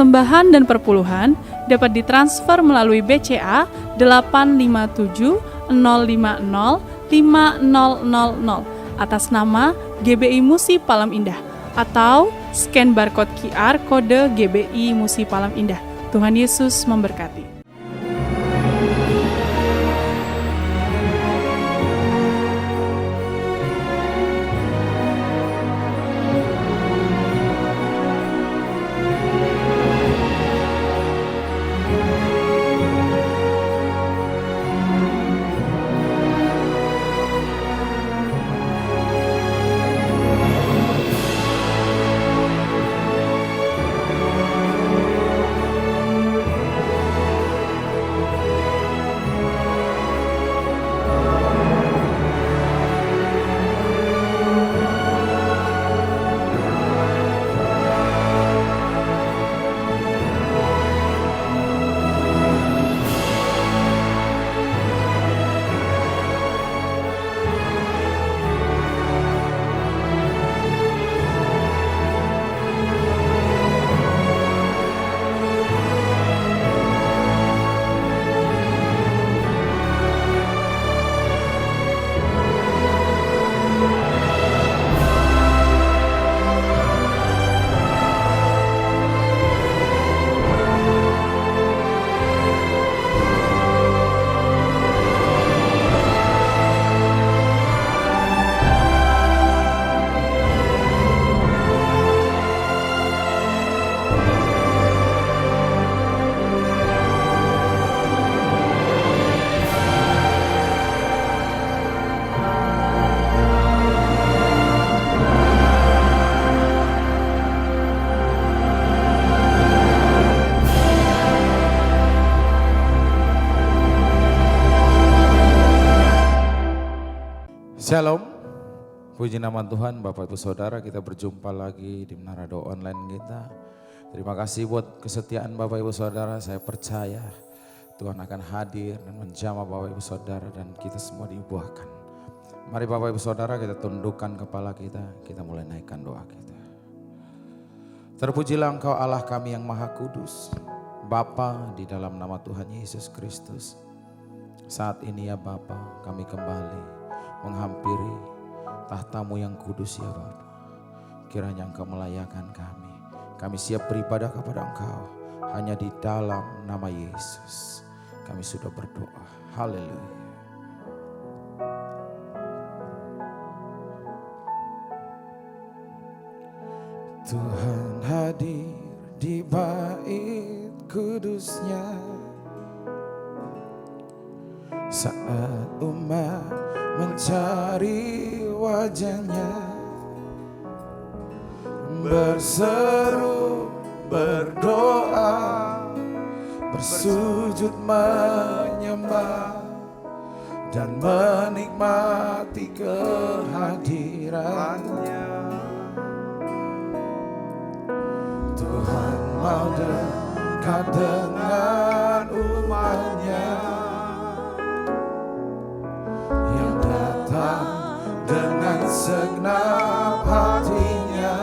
persembahan dan perpuluhan dapat ditransfer melalui BCA 857 050 5000 atas nama GBI Musi Palam Indah atau scan barcode QR kode GBI Musi Palam Indah. Tuhan Yesus memberkati. Shalom, puji nama Tuhan. Bapak Ibu Saudara, kita berjumpa lagi di Menara Doa Online kita. Terima kasih buat kesetiaan Bapak Ibu Saudara. Saya percaya Tuhan akan hadir dan menjamah Bapak Ibu Saudara dan kita semua diubahkan. Mari Bapak Ibu Saudara, kita tundukkan kepala kita mulai naikkan doa kita. Terpujilah Engkau Allah kami yang Maha Kudus, Bapa, di dalam nama Tuhan Yesus Kristus. Saat ini ya Bapa, kami kembali menghampiri tahta-Mu yang kudus ya Bapa. Kiranya Engkau melayakkan kami. Kami siap beribadah kepada Engkau. Hanya di dalam nama Yesus kami sudah berdoa. Haleluya. Tuhan hadir di bait kudusnya saat umat mencari wajahnya, berseru, berdoa, bersujud menyembah dan menikmati kehadirannya. Tuhan mau dekat dengan umatnya yang datang dengan segenap hatinya,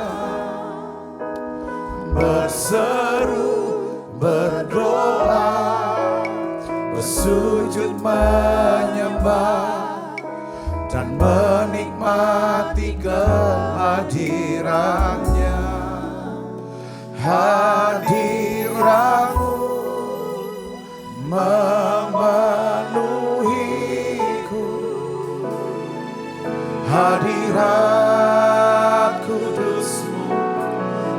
berseru, berdoa, bersujud menyembah dan menikmati kehadirannya. Hadirat-Mu memenuhiku, hadirat kudus-Mu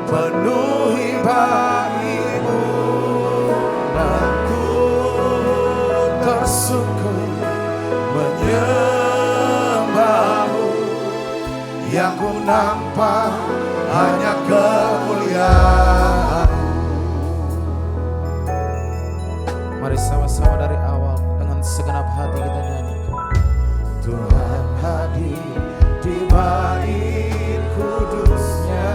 penuhi bait-Mu, dan ku tersungkur menyembah-Mu. Yang ku nampak hanya kemuliaan. Mari sama-sama dari awal dengan segenap hati kita nyanyikan. Tuhan hadir di bait kudusnya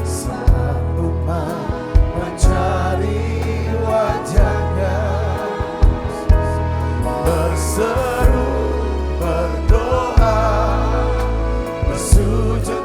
saat umat mencari wajahnya, berseru, berdoa, bersujud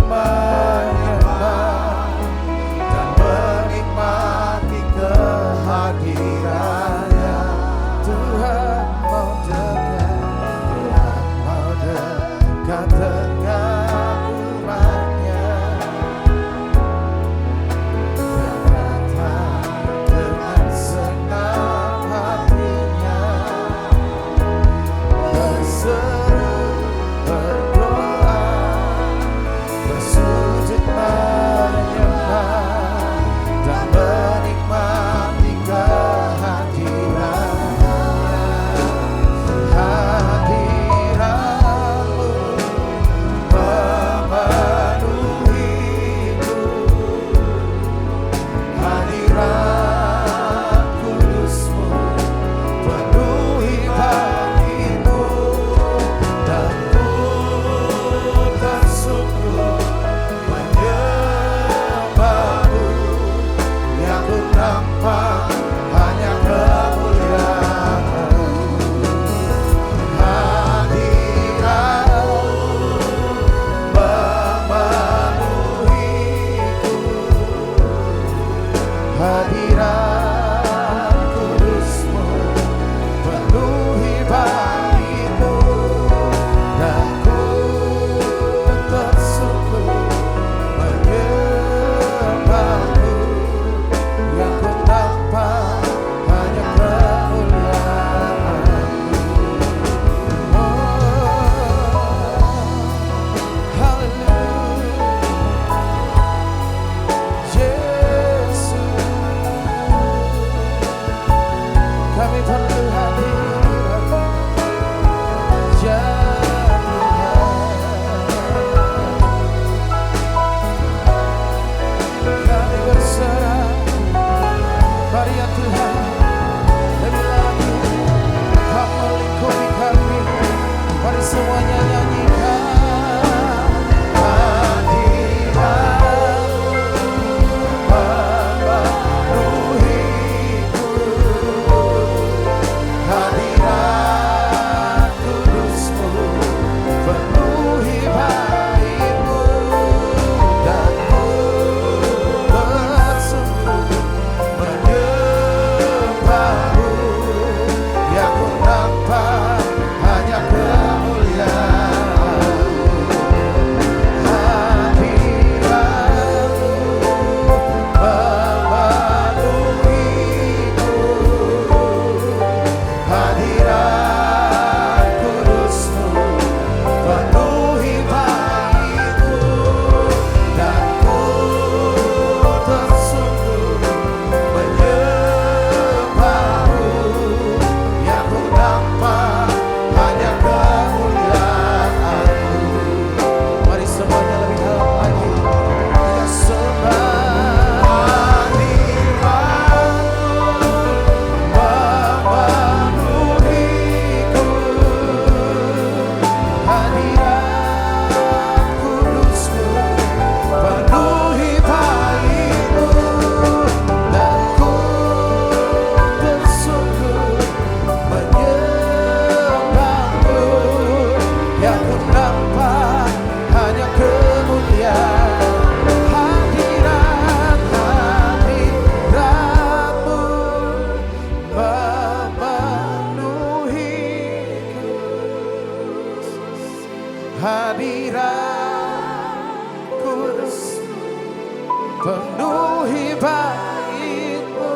penuhi bait-Mu,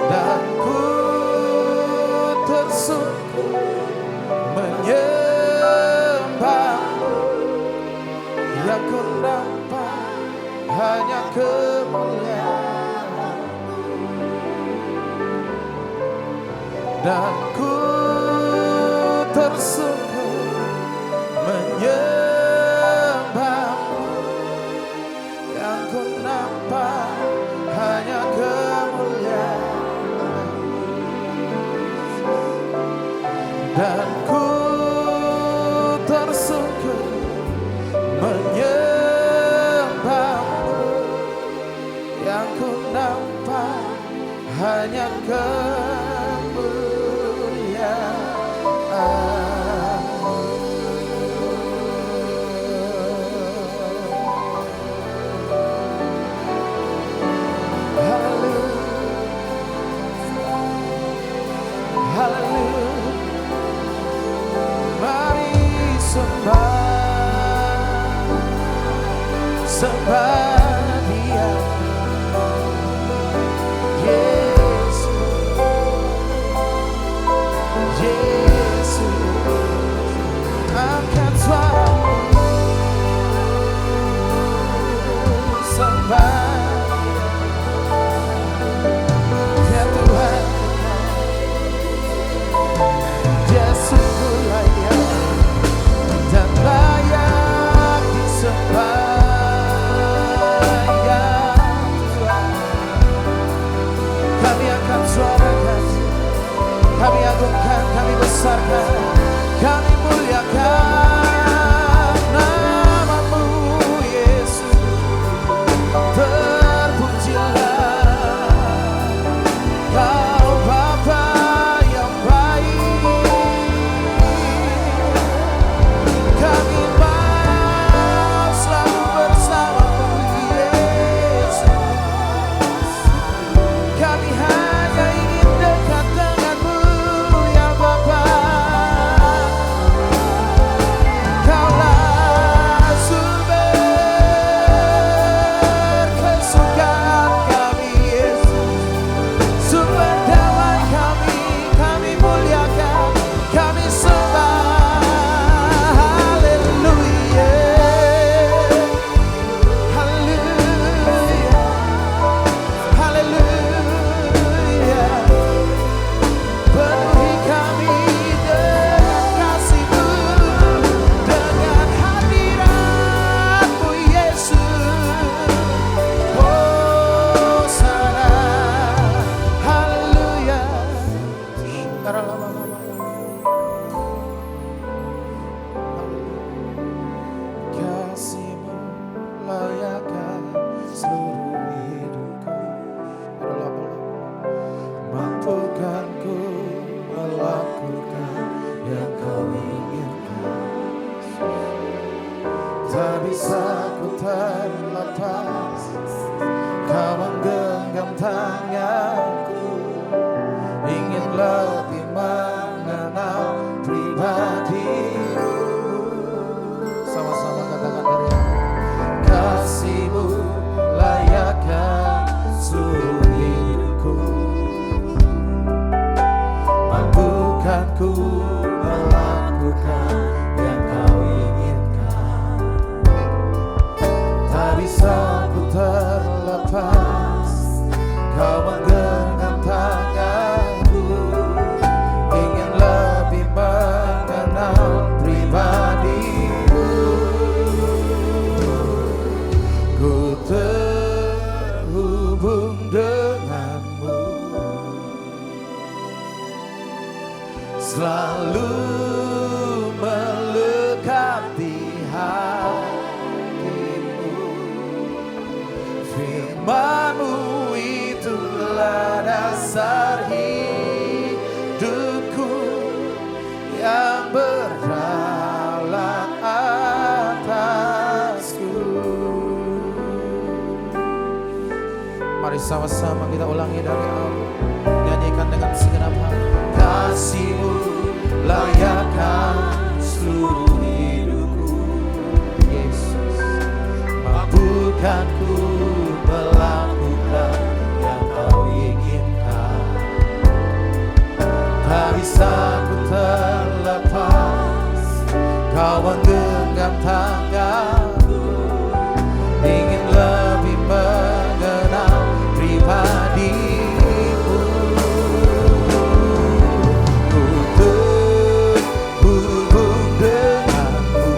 dan ku tersungkur menyembah-Mu. Yang ku nampak hanya kemuliaan, dan ku tersungkur menyembah-Mu. Yang ku nampak hanya kemuliaan, dan ku tersungkur menyembah-Mu. Yang ku nampak hanya kemuliaan-Mu. Haleluya, haleluya. Mari sembah Dia, Yesus, Yesus. Angkat suaramu, sembah ya Tuhan. Dia sungguh layak dan layak disembah ya Tuhan. Kami angkat suara kasih, kami agungkan, kami besarkan, kami muliakan nama-Mu Yesus. Terpujilah Kau Bapa yang baik. Kami mau selalu bersama-Mu Yesus. Kami hanya ingin dekat dengan-Mu ya Bapa. Kaulah sumber kesukaan kami Yesus, sumber damai kami muliakan, kami sembah. Haleluya, haleluya, haleluya. Penuhi kami dengan kasih-Mu, dengan hadirat-Mu Yesus. Hosana, haleluya. Kasih-Mu layakkan seluruh hidupku. Mampukan ku melakukan yang Kau inginkan. Tak bisa ku terlepas, Kau menggenggam tanganku. Ingin lebih mengenal pribadi-Mu. Sama-sama katakan dari kasih-Mu layakkan seluruh hidupku. Mampukan ku melakukan yang Kau inginkan. Tak bisa ku terlepas, Kau menggenggam tanganku. Ingin lebih mengenal pribadi-Mu. Ku terhubung dengan-Mu, selalu melekat di hatimu. Firman-Mu itulah dasar hidupku yang berdaulat atasku. Mari sama-sama kita ulangi dari awal, nyanyikan dengan segenap hati. Kasih-Mu layakkan seluruh hidupku Yesus. Mampukan ku ku terlepas, kau menggenggam tanganku, ingin lebih mengenal pribadimu. Ku terhubung denganmu,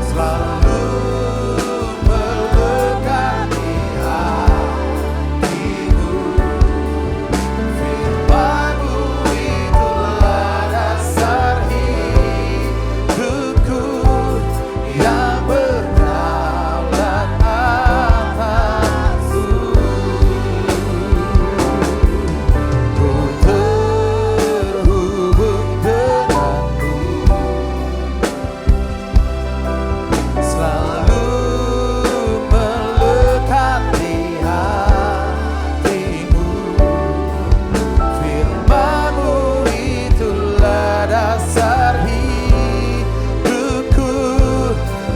selalu melekat di hatimu. Firman-Mu itulah dasar hidupku yang berdaulat atasku. Ku terhubung denganmu, selalu melekat di hatimu. Firman-Mu itulah dasar hidupku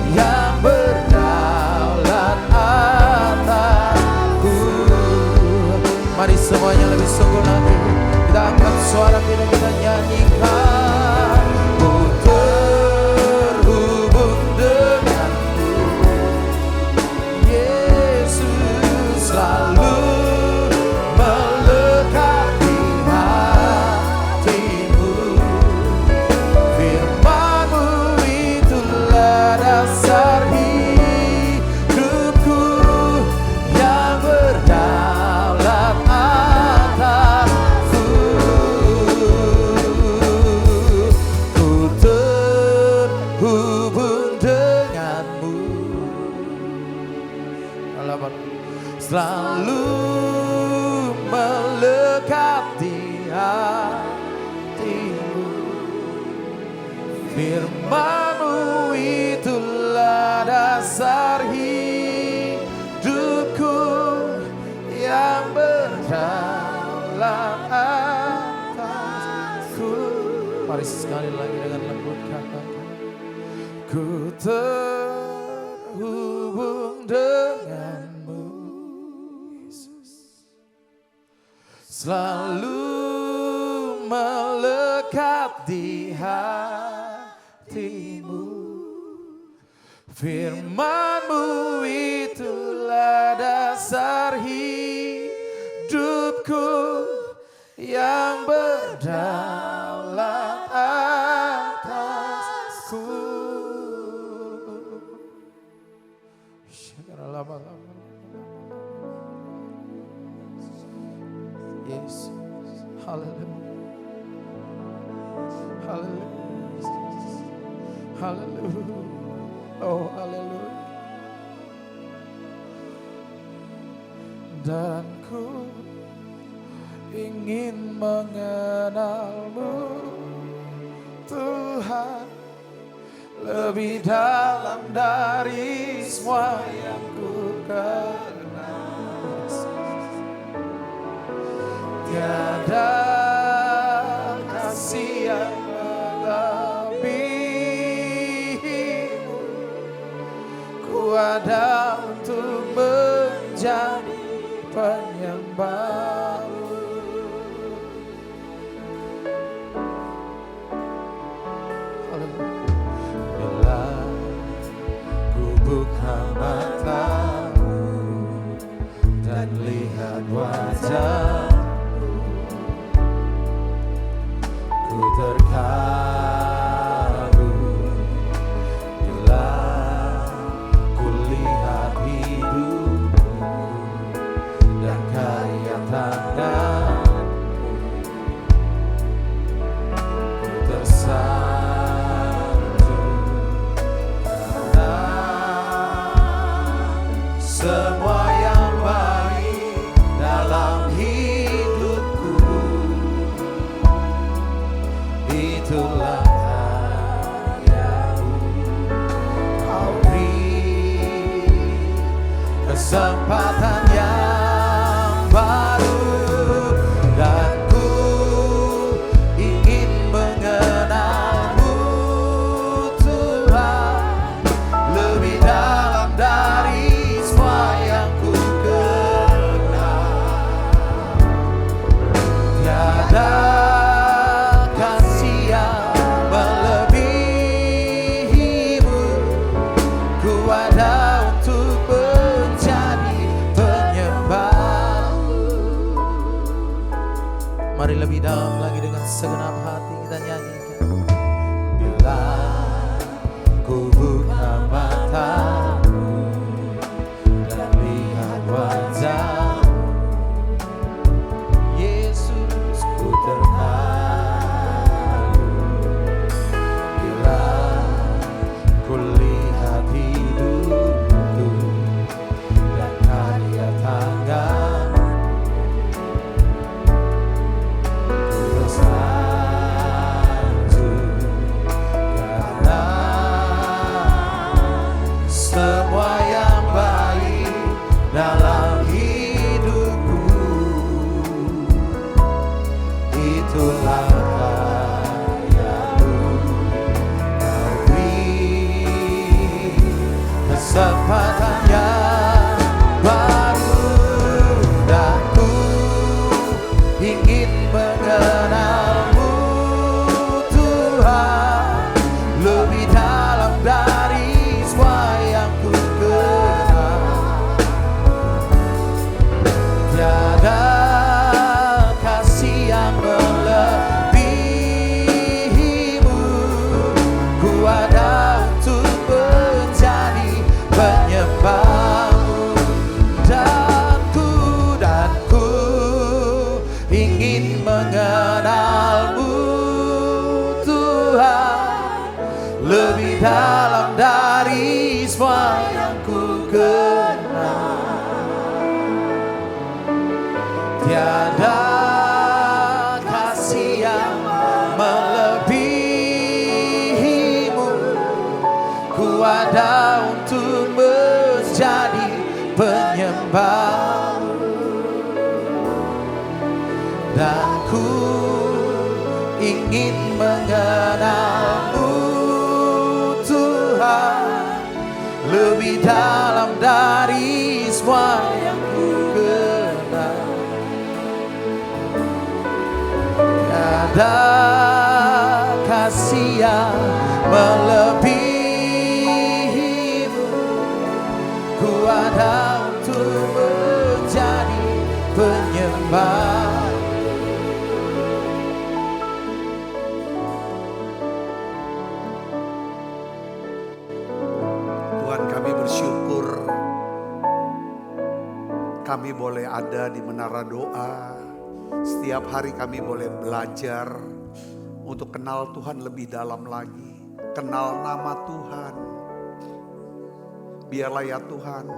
yang berdaulat atasku. Mari semuanya lebih sungguh lagi, kita angkat suara kita, kita nyanyikan. Ku terhubung denganmu, Yesus, selalu melekat di hatimu. Firman-Mu itulah dasar hidupku yang berdaulat atasku. Ku terhubung denganmu, selalu melekat di hatimu. Firman-Mu itulah dasar hidupku yang berdaulat atasku. Mari sekali lagi dengan lembut katakan, ku terhubung denganmu, Yesus, selalu melekat di hatimu. Firman-Mu itulah dasar hidupku yang berdaulat atasku. Yesus, haleluya, haleluya, haleluya, oh haleluya. Dan ku ingin mengenal-Mu, Tuhan, lebih dalam dari semua yang ku kenal. Tiada kasih yang melebihi-Mu, ku ada untuk menjadi penyembah-Mu. Bila ku buka matamu dan lihat wajah-Mu, ku terkagum. Bila ku lihat hidup-Mu dan karya tangan-Mu, ku tersanjung karena semua yang baik dalam hidupku itulah karya-Mu. Kau beri kesempatan yang baru, dan ku ingin mengenal-Mu, Tuhan, lebih dalam dari semua yang ku kenal. Mari lebih dalam lagi dengan segenap hati kita nyanyikan. Bila ku buka mataku dan lihat wajahmu, Yesus, ku terharu. Bila ku lihat hidupku dan karya tanganmu, ku tersanjung karena semua yang baik dalam hidupku itulah karyamu. Kau beri kesempatan yang baru dan ku ingin mengenalmu Tuhan lebih dalam dari semua yang ku kenal. Tiada kasih yang melebihimu, ku ada untuk menjadi penyembahmu, dan ku ingin mengenalmu Tuhan lebih dalam dari semua yang ku kenal. Tiada kasih yang melebihimu, ku ada untuk menjadi penyembahmu, dan ku ingin mengenalmu Tuhan lebih dalam dari semua yang ku kenal. Tiada kasih yang melebihimu, ku ada untuk menjadi penyembah. Tuhan, kami bersyukur kami boleh ada di menara doa. Setiap hari kami boleh belajar untuk kenal Tuhan lebih dalam lagi. Kenal nama Tuhan. Biarlah ya Tuhan,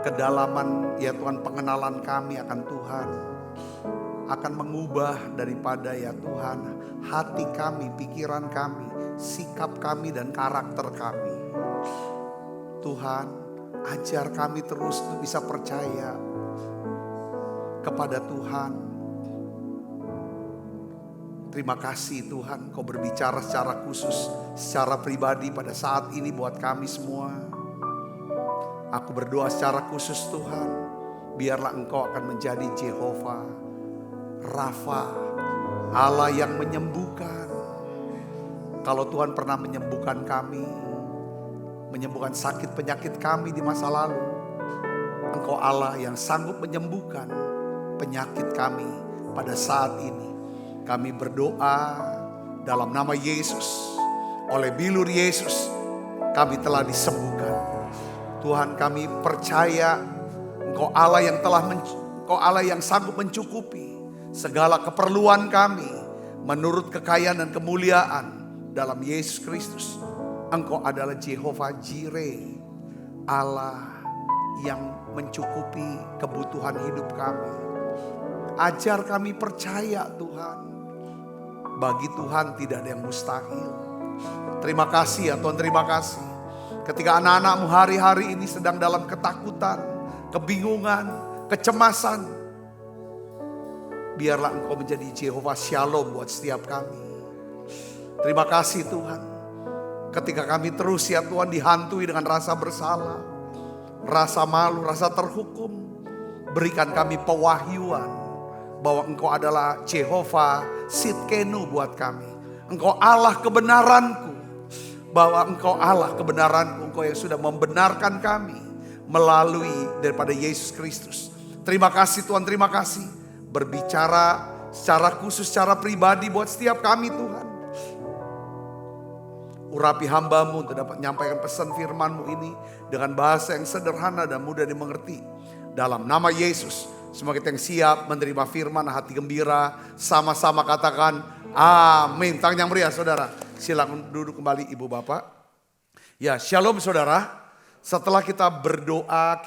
kedalaman ya Tuhan pengenalan kami akan Tuhan akan mengubah daripada ya Tuhan hati kami, pikiran kami, sikap kami dan karakter kami. Tuhan, ajar kami terus untuk bisa percaya kepada Tuhan. Terima kasih Tuhan, Kau berbicara secara khusus, secara pribadi pada saat ini buat kami semua. Aku berdoa secara khusus Tuhan, biarlah Engkau akan menjadi Jehovah Rafa, Allah yang menyembuhkan. Kalau Tuhan pernah menyembuhkan kami, menyembuhkan sakit penyakit kami di masa lalu, Engkau Allah yang sanggup menyembuhkan penyakit kami pada saat ini. Kami berdoa dalam nama Yesus, oleh bilur Yesus kami telah disembuhkan. Tuhan, kami percaya Engkau Allah yang Engkau Allah yang sanggup mencukupi segala keperluan kami menurut kekayaan dan kemuliaan dalam Yesus Kristus. Engkau adalah Jehovah Jireh, Allah yang mencukupi kebutuhan hidup kami. Ajar kami percaya Tuhan, bagi Tuhan tidak ada yang mustahil. Terima kasih ya Tuhan, terima kasih. Ketika anak-anak-Mu hari-hari ini sedang dalam ketakutan, kebingungan, kecemasan, biarlah Engkau menjadi Jehovah Shalom buat setiap kami. Terima kasih Tuhan. Ketika kami terus ya Tuhan dihantui dengan rasa bersalah, rasa malu, rasa terhukum, berikan kami pewahyuan bahwa Engkau adalah Jehovah Sidkenu buat kami. Engkau Allah kebenaranku, bahwa Engkau Allah kebenaranku, Engkau yang sudah membenarkan kami melalui daripada Yesus Kristus. Terima kasih Tuhan, terima kasih. Berbicara secara khusus, secara pribadi buat setiap kami Tuhan. Urapi hamba-Mu untuk dapat menyampaikan pesan firman-Mu ini dengan bahasa yang sederhana dan mudah dimengerti. Dalam nama Yesus, semua kita yang siap menerima firman, hati gembira, sama-sama katakan amin. Tangan yang meriah saudara. Silakan duduk kembali ibu bapak. Ya, shalom saudara. Setelah kita berdoa,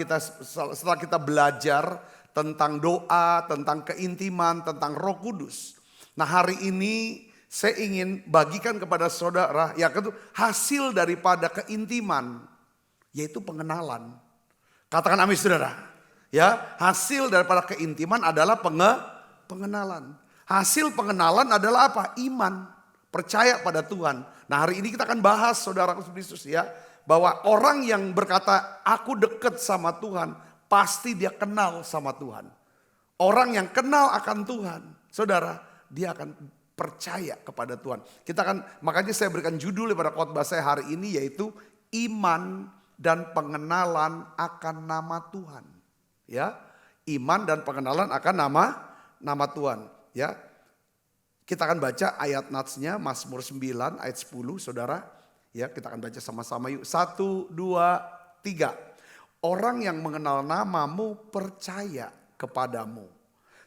setelah kita belajar tentang doa, tentang keintiman, tentang Roh Kudus. Nah, hari ini saya ingin bagikan kepada saudara ya hasil daripada keintiman, yaitu pengenalan. Katakan amin saudara. Ya, hasil daripada keintiman adalah pengenalan. Hasil pengenalan adalah apa? Iman, percaya pada Tuhan. Nah, hari ini kita akan bahas saudaraku Kristus ya, bahwa orang yang berkata aku dekat sama Tuhan, pasti dia kenal sama Tuhan. Orang yang kenal akan Tuhan, saudara, dia akan percaya kepada Tuhan. Makanya saya berikan judul pada khotbah saya hari ini, yaitu iman dan pengenalan akan nama Tuhan. Ya, iman dan pengenalan akan nama Tuhan. Ya, kita akan baca ayat natsnya Mazmur 9 ayat 10, saudara. Ya, kita akan baca sama-sama yuk. 1, 2, 3. Orang yang mengenal namamu percaya kepadamu,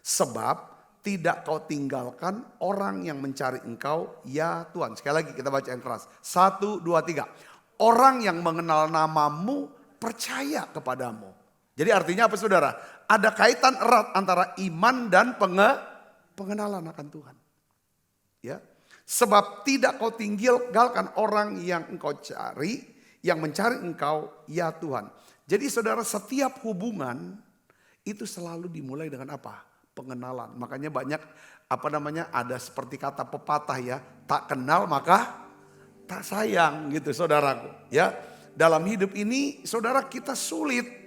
sebab tidak kau tinggalkan orang yang mencari engkau, ya Tuhan. Sekali lagi kita baca yang keras. 1, 2, 3. Orang yang mengenal namamu percaya kepadamu. Jadi artinya apa saudara? Ada kaitan erat antara iman dan pengenalan akan Tuhan. Ya, sebab tidak kau tinggalkan orang yang engkau cari, yang mencari engkau, ya Tuhan. Jadi saudara, setiap hubungan itu selalu dimulai dengan apa? Pengenalan. Makanya banyak ada seperti kata pepatah ya, tak kenal maka tak sayang gitu saudaraku. Ya, dalam hidup ini saudara kita sulit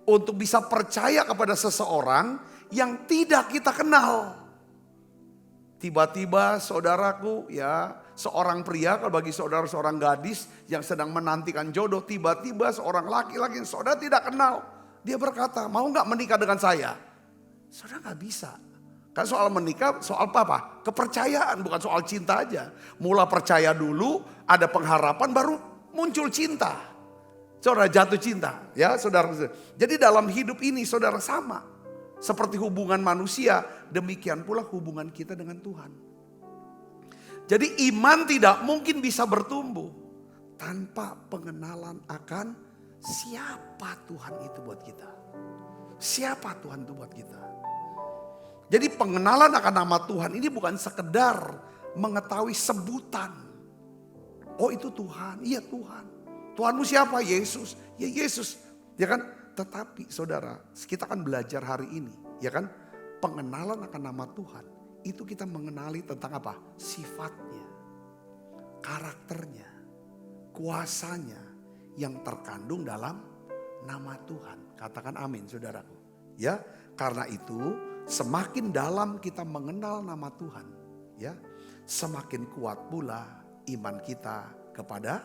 untuk bisa percaya kepada seseorang yang tidak kita kenal. Tiba-tiba saudaraku ya, seorang pria, kalau bagi saudara seorang gadis yang sedang menantikan jodoh, tiba-tiba seorang laki-laki yang saudara tidak kenal, dia berkata, mau gak menikah dengan saya? Saudara gak bisa. Kan soal menikah soal apa? Kepercayaan, bukan soal cinta aja. Mula percaya dulu, ada pengharapan, baru muncul cinta. Saudara jatuh cinta, ya saudara. Jadi dalam hidup ini saudara sama. Seperti hubungan manusia, demikian pula hubungan kita dengan Tuhan. Jadi iman tidak mungkin bisa bertumbuh tanpa pengenalan akan siapa Tuhan itu buat kita. Siapa Tuhan itu buat kita. Jadi pengenalan akan nama Tuhan ini bukan sekedar mengetahui sebutan. Oh itu Tuhan, iya Tuhan. Tuhanmu siapa? Yesus. Ya Yesus. Ya kan? Tetapi saudara, kita akan belajar hari ini. Ya kan? Pengenalan akan nama Tuhan. Itu kita mengenali tentang apa? Sifatnya. Karakternya. Kuasanya. Yang terkandung dalam nama Tuhan. Katakan amin saudaraku. Ya, karena itu semakin dalam kita mengenal nama Tuhan, ya, semakin kuat pula iman kita kepada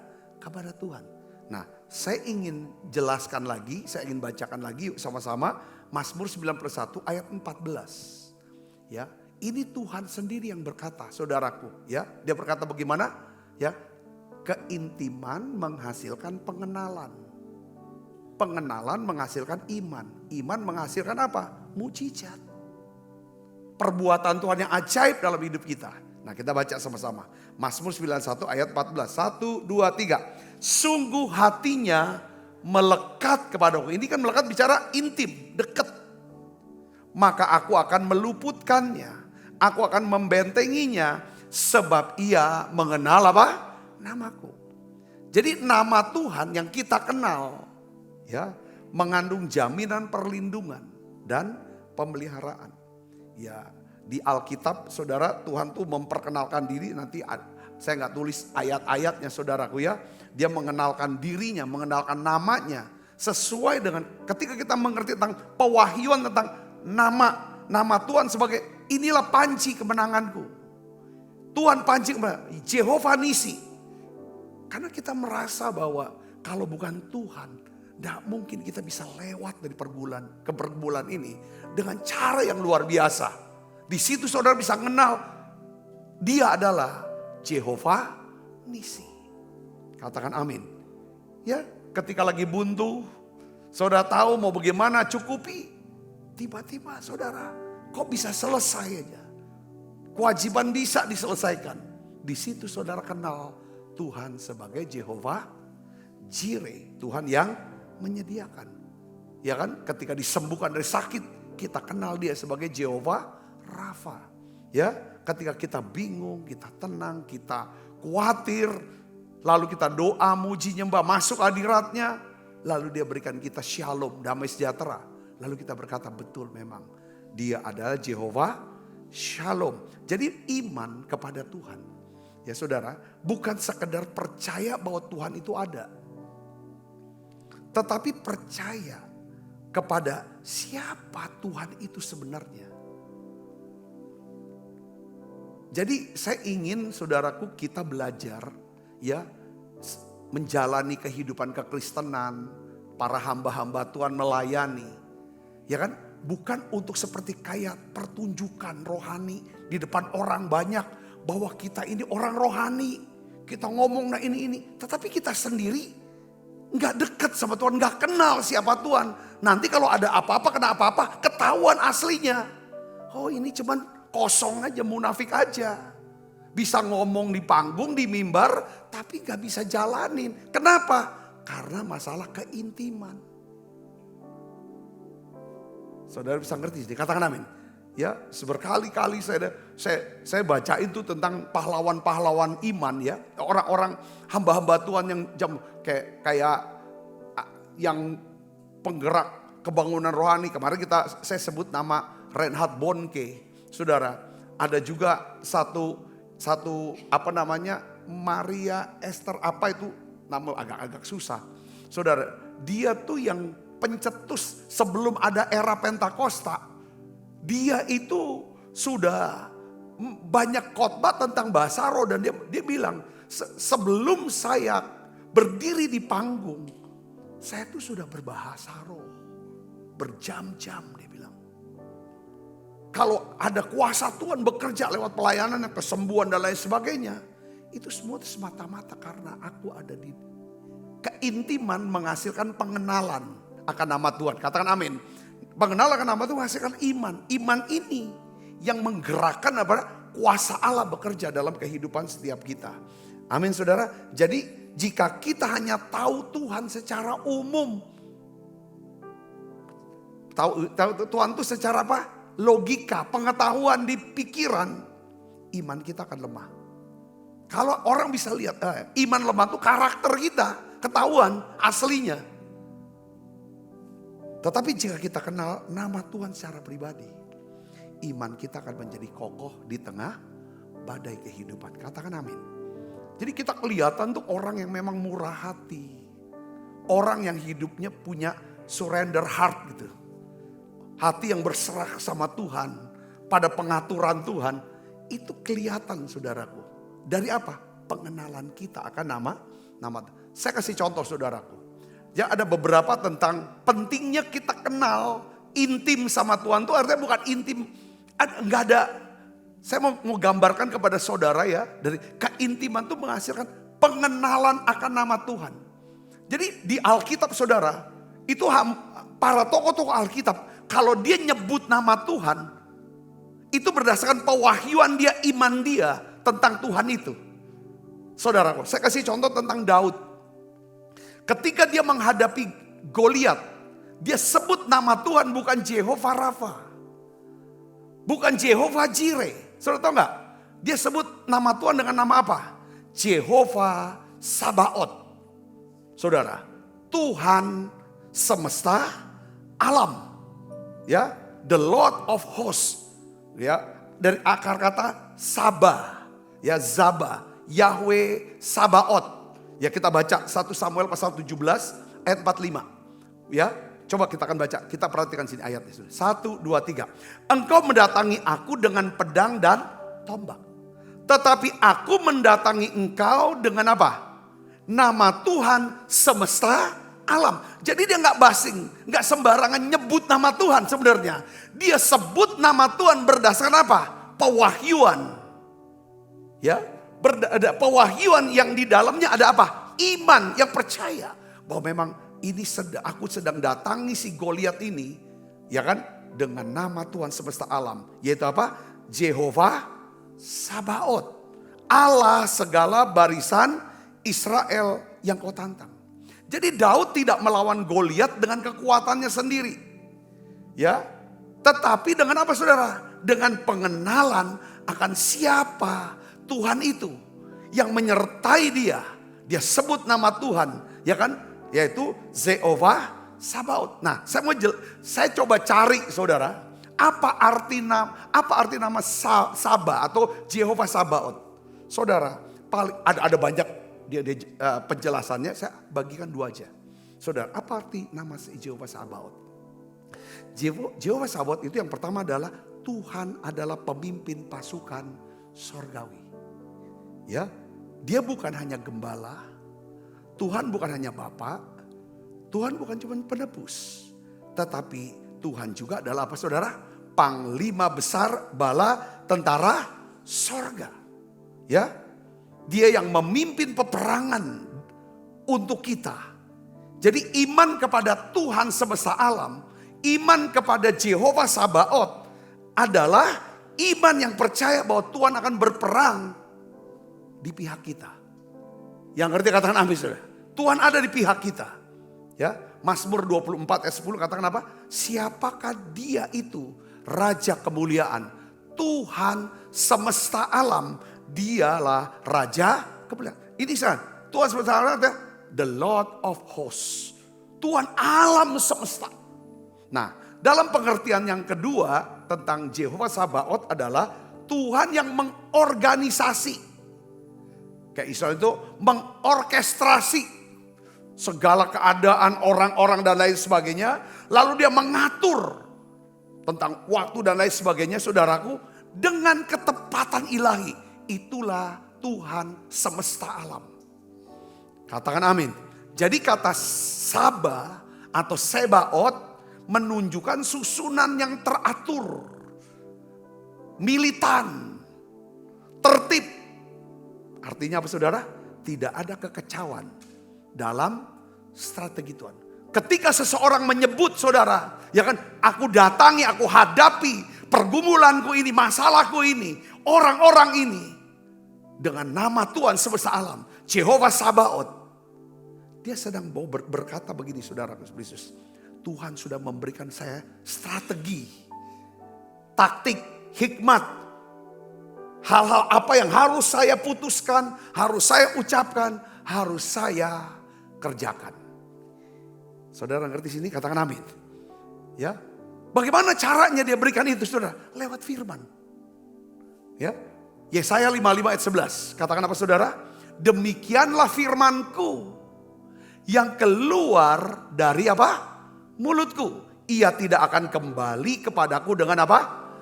Tuhan. Nah, saya ingin jelaskan lagi, saya ingin bacakan lagi yuk sama-sama Mazmur 91 ayat 14. Ya, ini Tuhan sendiri yang berkata, saudaraku, ya. Dia berkata bagaimana? Ya, keintiman menghasilkan pengenalan. Pengenalan menghasilkan iman. Iman menghasilkan apa? Mujizat. Perbuatan Tuhan yang ajaib dalam hidup kita. Nah, kita baca sama-sama. Mazmur 91 ayat 14. 1, 2, 3. Sungguh hatinya melekat kepadaku. Ini kan melekat bicara intim, dekat. Maka aku akan meluputkannya. Aku akan membentenginya. Sebab ia mengenal apa? Namaku. Jadi nama Tuhan yang kita kenal, ya, mengandung jaminan perlindungan dan pemeliharaan. Ya, di Alkitab saudara, Tuhan tuh memperkenalkan diri, nanti saya nggak tulis ayat-ayatnya saudaraku ya. Dia mengenalkan dirinya, mengenalkan namanya sesuai dengan ketika kita mengerti tentang pewahyuan tentang nama Tuhan sebagai inilah panci kemenanganku. Tuhan panci kemenangan, Jehovah Nisi. Karena kita merasa bahwa kalau bukan Tuhan, tidak mungkin kita bisa lewat dari perbulan ke perbulan ini dengan cara yang luar biasa. Di situ saudara bisa mengenal dia adalah Jehovah Nisi. Katakan amin. Ya, ketika lagi buntu, saudara tahu mau bagaimana cukupi. Tiba-tiba saudara, kok bisa selesai aja. Kewajiban bisa diselesaikan. Di situ saudara kenal Tuhan sebagai Jehovah Jireh, Tuhan yang menyediakan. Ya kan, ketika disembuhkan dari sakit, kita kenal dia sebagai Jehovah Rafa. Ya, ketika kita bingung, kita tenang, kita khawatir, lalu kita doa, muji, nyembah, masuk hadiratnya, lalu dia berikan kita shalom, damai sejahtera. Lalu kita berkata betul memang dia adalah Jehovah Shalom. Jadi iman kepada Tuhan, ya saudara, bukan sekedar percaya bahwa Tuhan itu ada, tetapi percaya kepada siapa Tuhan itu sebenarnya. Jadi saya ingin saudaraku kita belajar ya menjalani kehidupan kekristenan, para hamba-hamba Tuhan melayani. Ya kan? Bukan untuk seperti kayak pertunjukan rohani di depan orang banyak bahwa kita ini orang rohani. Kita ngomong nah ini. Tetapi kita sendiri nggak dekat sama Tuhan, nggak kenal siapa Tuhan. Nanti kalau ada apa-apa, kena apa-apa, ketahuan aslinya. Oh ini cuman kosong aja, munafik aja. Bisa ngomong di panggung, di mimbar, tapi nggak bisa jalanin. Kenapa? Karena masalah keintiman. Saudara bisa ngerti, katakan amin. Ya, berkali-kali saya baca itu tentang pahlawan-pahlawan iman ya. Orang-orang hamba-hamba Tuhan yang kayak yang penggerak kebangunan rohani. Kemarin saya sebut nama Reinhard Bonnke. Saudara, ada juga satu apa namanya? Maria Esther apa itu? Nama agak-agak susah. Saudara, dia tuh yang pencetus sebelum ada era Pentakosta. Dia itu sudah banyak khotbah tentang bahasa roh dan dia bilang sebelum saya berdiri di panggung, saya tuh sudah berbahasa roh berjam-jam, dia bilang. Kalau ada kuasa Tuhan bekerja lewat pelayanan, kesembuhan dan lain sebagainya, itu semua semata-mata karena aku ada di keintiman menghasilkan pengenalan akan nama Tuhan. Katakan amin. Pengenalan akan nama Tuhan menghasilkan iman. Iman ini yang menggerakkan apa? Kuasa Allah bekerja dalam kehidupan setiap kita. Amin saudara. Jadi jika kita hanya tahu Tuhan secara umum. Tahu Tuhan itu secara apa? Logika, pengetahuan di pikiran. Iman kita akan lemah. Kalau orang bisa lihat iman lemah itu karakter kita. Ketahuan aslinya. Tetapi jika kita kenal nama Tuhan secara pribadi, iman kita akan menjadi kokoh di tengah badai kehidupan. Katakan amin. Jadi kita kelihatan tuh orang yang memang murah hati. Orang yang hidupnya punya surrender heart gitu. Hati yang berserah sama Tuhan, pada pengaturan Tuhan. Itu kelihatan saudaraku. Dari apa? Pengenalan kita akan nama. Saya kasih contoh saudaraku. Ya ada beberapa tentang pentingnya kita kenal intim sama Tuhan itu artinya bukan intim, enggak ada. Saya mau gambarkan kepada saudara ya, dari keintiman itu menghasilkan pengenalan akan nama Tuhan. Jadi di Alkitab saudara, itu para tokoh-tokoh Alkitab kalau dia nyebut nama Tuhan, itu berdasarkan pewahyuan dia, iman dia tentang Tuhan itu. Saudaraku, saya kasih contoh tentang Daud. Ketika dia menghadapi Goliat, dia sebut nama Tuhan bukan Jehovah Rafa. Bukan Jehovah Jireh. Saudara tahu gak? Dia sebut nama Tuhan dengan nama apa? Jehovah Sabaoth. Saudara, Tuhan semesta alam. Ya, the Lord of Hosts. Ya, dari akar kata Sabah, ya Zabah, Yahweh Sabaoth. Ya kita baca 1 Samuel pasal 17 ayat 45. Ya, coba kita akan baca. Kita perhatikan sini ayatnya. 1, 2, 3. Engkau mendatangi aku dengan pedang dan tombak. Tetapi aku mendatangi engkau dengan apa? Nama Tuhan semesta alam. Jadi dia nggak basing, nggak sembarangan nyebut nama Tuhan sebenarnya. Dia sebut nama Tuhan berdasarkan apa? Pewahyuan. Ya, ada pewahyuan yang di dalamnya ada apa? Iman yang percaya bahwa memang ini aku sedang datangi si Goliat ini, ya kan? Dengan nama Tuhan semesta alam, yaitu apa? Jehovah Sabaoth, Allah segala barisan Israel yang kau tantang. Jadi Daud tidak melawan Goliat dengan kekuatannya sendiri. Ya, tetapi dengan apa saudara? Dengan pengenalan akan siapa Tuhan itu yang menyertai dia. Dia sebut nama Tuhan, ya kan? Yaitu Jehovah Sabaoth. Nah, saya coba cari saudara, apa arti nama Saba atau Jehovah Sabaoth? Saudara, ada banyak penjelasannya, saya bagikan 2 aja. Saudara, apa arti nama Jehovah Sabaoth? Jehovah Sabaoth itu yang pertama adalah Tuhan adalah pemimpin pasukan sorgawi. Ya, dia bukan hanya gembala, Tuhan bukan hanya Bapa, Tuhan bukan cuma penebus, tetapi Tuhan juga adalah apa saudara? Panglima besar bala tentara sorga. Ya, dia yang memimpin peperangan untuk kita. Jadi iman kepada Tuhan semesta alam, iman kepada Jehovah Sabaoth adalah iman yang percaya bahwa Tuhan akan berperang di pihak kita. Yang ngerti katakan amin saudara. Tuhan ada di pihak kita. Ya, Mazmur 24 ayat 10 katakan apa? Siapakah dia itu? Raja kemuliaan. Tuhan semesta alam. Dialah Raja kemuliaan. Ini saudara, Tuhan semesta alam adalah the Lord of Hosts. Tuhan alam semesta. Nah, dalam pengertian yang kedua tentang Jehovah Sabaoth adalah Tuhan yang mengorganisasi. Kayak Israel itu mengorkestrasi segala keadaan orang-orang dan lain sebagainya. Lalu dia mengatur tentang waktu dan lain sebagainya saudaraku. Dengan ketepatan ilahi. Itulah Tuhan semesta alam. Katakan amin. Jadi kata Saba atau Sebaot menunjukkan susunan yang teratur. Militan. Tertib. Artinya apa saudara? Tidak ada kekecauan dalam strategi Tuhan. Ketika seseorang menyebut saudara, ya kan, aku datangi, aku hadapi pergumulanku ini, masalahku ini, orang-orang ini dengan nama Tuhan semesta alam, Jehovah Sabaoth. Dia sedang berkata begini saudara Yesus, Tuhan sudah memberikan saya strategi, taktik, hikmat. Hal-hal apa yang harus saya putuskan, harus saya ucapkan, harus saya kerjakan. Saudara ngerti sini? Katakan amin. Ya, bagaimana caranya dia berikan itu saudara? Lewat firman. Ya, Yesaya 55 ayat 11. Katakan apa saudara? Demikianlah firmanku yang keluar dari apa? Mulutku. Ia tidak akan kembali kepadaku dengan apa?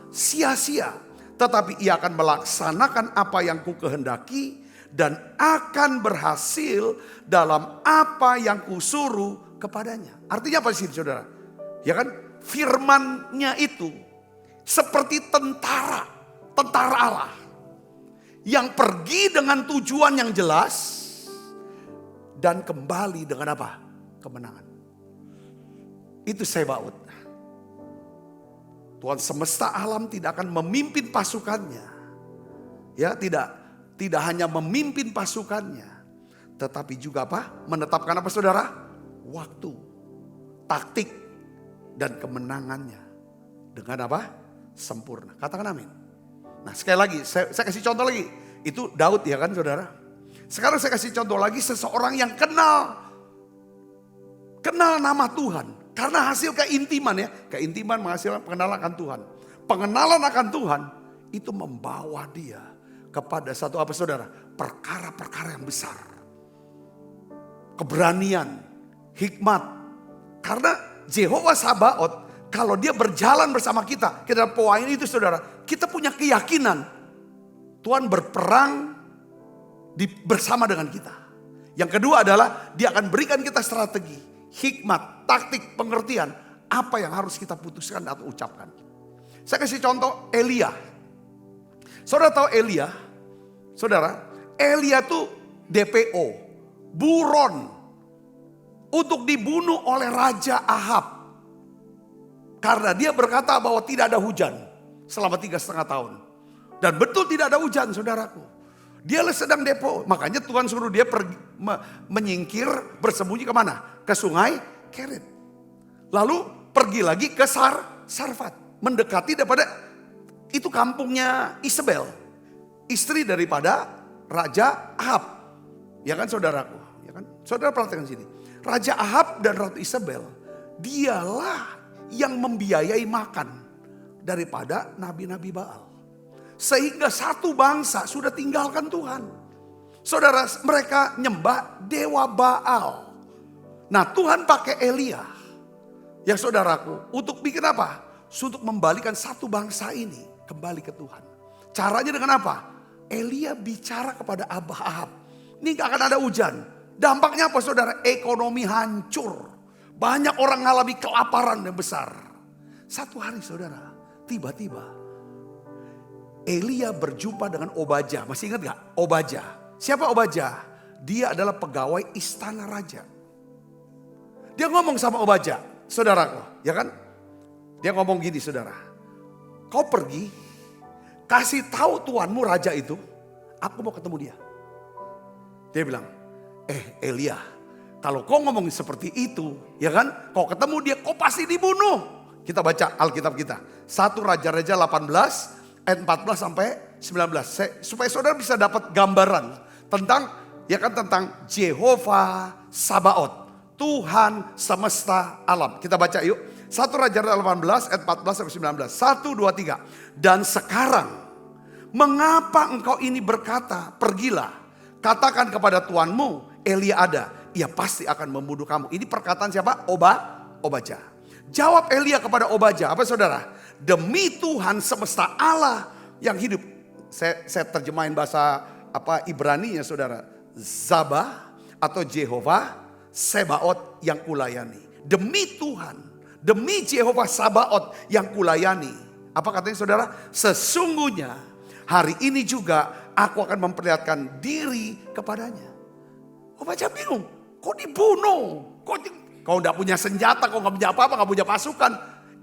Sia-sia. Tetapi ia akan melaksanakan apa yang ku kehendaki dan akan berhasil dalam apa yang kusuruh kepadanya. Artinya apa sih saudara? Ya kan? Firman-Nya itu seperti tentara Allah. Yang pergi dengan tujuan yang jelas dan kembali dengan apa? Kemenangan. Itu Sebaot. Tuhan semesta alam tidak akan memimpin pasukannya. Ya, tidak hanya memimpin pasukannya, tetapi juga apa? Menetapkan apa saudara? Waktu, taktik dan kemenangannya dengan apa? Sempurna. Katakan amin. Nah, sekali lagi saya kasih contoh lagi. Itu Daud ya kan saudara? Sekarang saya kasih contoh lagi seseorang yang kenal nama Tuhan. Karena hasil keintiman ya. Keintiman menghasilkan pengenalan akan Tuhan. Pengenalan akan Tuhan itu membawa dia kepada satu apa saudara? Perkara-perkara yang besar. Keberanian, hikmat. Karena Jehovah Sabaoth kalau dia berjalan bersama kita dalam pewahyuan itu saudara. Kita punya keyakinan Tuhan berperang bersama dengan kita. Yang kedua adalah dia akan berikan kita strategi, hikmat, taktik, pengertian apa yang harus kita putuskan atau ucapkan. Saya kasih contoh Elia. Saudara tahu Elia? Saudara, Elia tuh DPO, buron untuk dibunuh oleh Raja Ahab. Karena dia berkata bahwa tidak ada hujan selama 3,5 tahun. Dan betul tidak ada hujan, saudaraku. Dia sedang depo, makanya Tuhan suruh dia pergi, menyingkir, bersembunyi kemana? Ke sungai Kerit. Lalu pergi lagi ke Sarfat, mendekati daripada itu kampungnya Isabel, istri daripada Raja Ahab. Ya kan saudaraku, ya kan? Saudara perhatikan sini. Raja Ahab dan Ratu Isabel, dialah yang membiayai makan daripada nabi-nabi Baal. Sehingga satu bangsa sudah tinggalkan Tuhan. Saudara, mereka nyembah dewa Baal. Nah, Tuhan pakai Elia, ya saudaraku, untuk bikin apa? Untuk membalikan satu bangsa ini kembali ke Tuhan. Caranya dengan apa? Elia bicara kepada Ahab. Ini gak akan ada hujan. Dampaknya apa saudara? Ekonomi hancur. Banyak orang mengalami kelaparan yang besar. Satu hari saudara, tiba-tiba Elia berjumpa dengan Obadya. Masih ingat gak? Obadya. Siapa Obadya? Dia adalah pegawai istana raja. Dia ngomong sama Obadya, saudaraku, ya kan? Dia ngomong gini, saudara. Kau pergi, kasih tahu tuanmu raja itu, aku mau ketemu dia. Dia bilang, Elia, kalau kau ngomong seperti itu, ya kan? Kau ketemu dia, kau pasti dibunuh. Kita baca Alkitab kita. 1 Raja-Raja 18 ayat 14 sampai 19. Supaya saudara bisa dapat gambaran tentang, ya kan, tentang Jehovah Sabaoth. Tuhan semesta alam. Kita baca yuk. 1 Raja-Raja 18 ayat 14 sampai 19. 1, 2, 3. Dan sekarang, mengapa engkau ini berkata, pergilah, katakan kepada tuanmu, Elia ada. Ia pasti akan membunuh kamu. Ini perkataan siapa? Obadya. Jawab Elia kepada Obadya. Apa saudara? Demi Tuhan semesta Allah yang hidup. Saya terjemahin bahasa Ibrani ya saudara. Zabah atau Jehovah Sebaot yang kulayani. Demi Tuhan, demi Jehovah Sabaot yang kulayani. Apa katanya saudara? Sesungguhnya hari ini juga aku akan memperlihatkan diri kepadanya. Obadya bingung. Kok dibunuh? Kau tidak punya senjata, kau gak punya apa-apa, gak punya pasukan.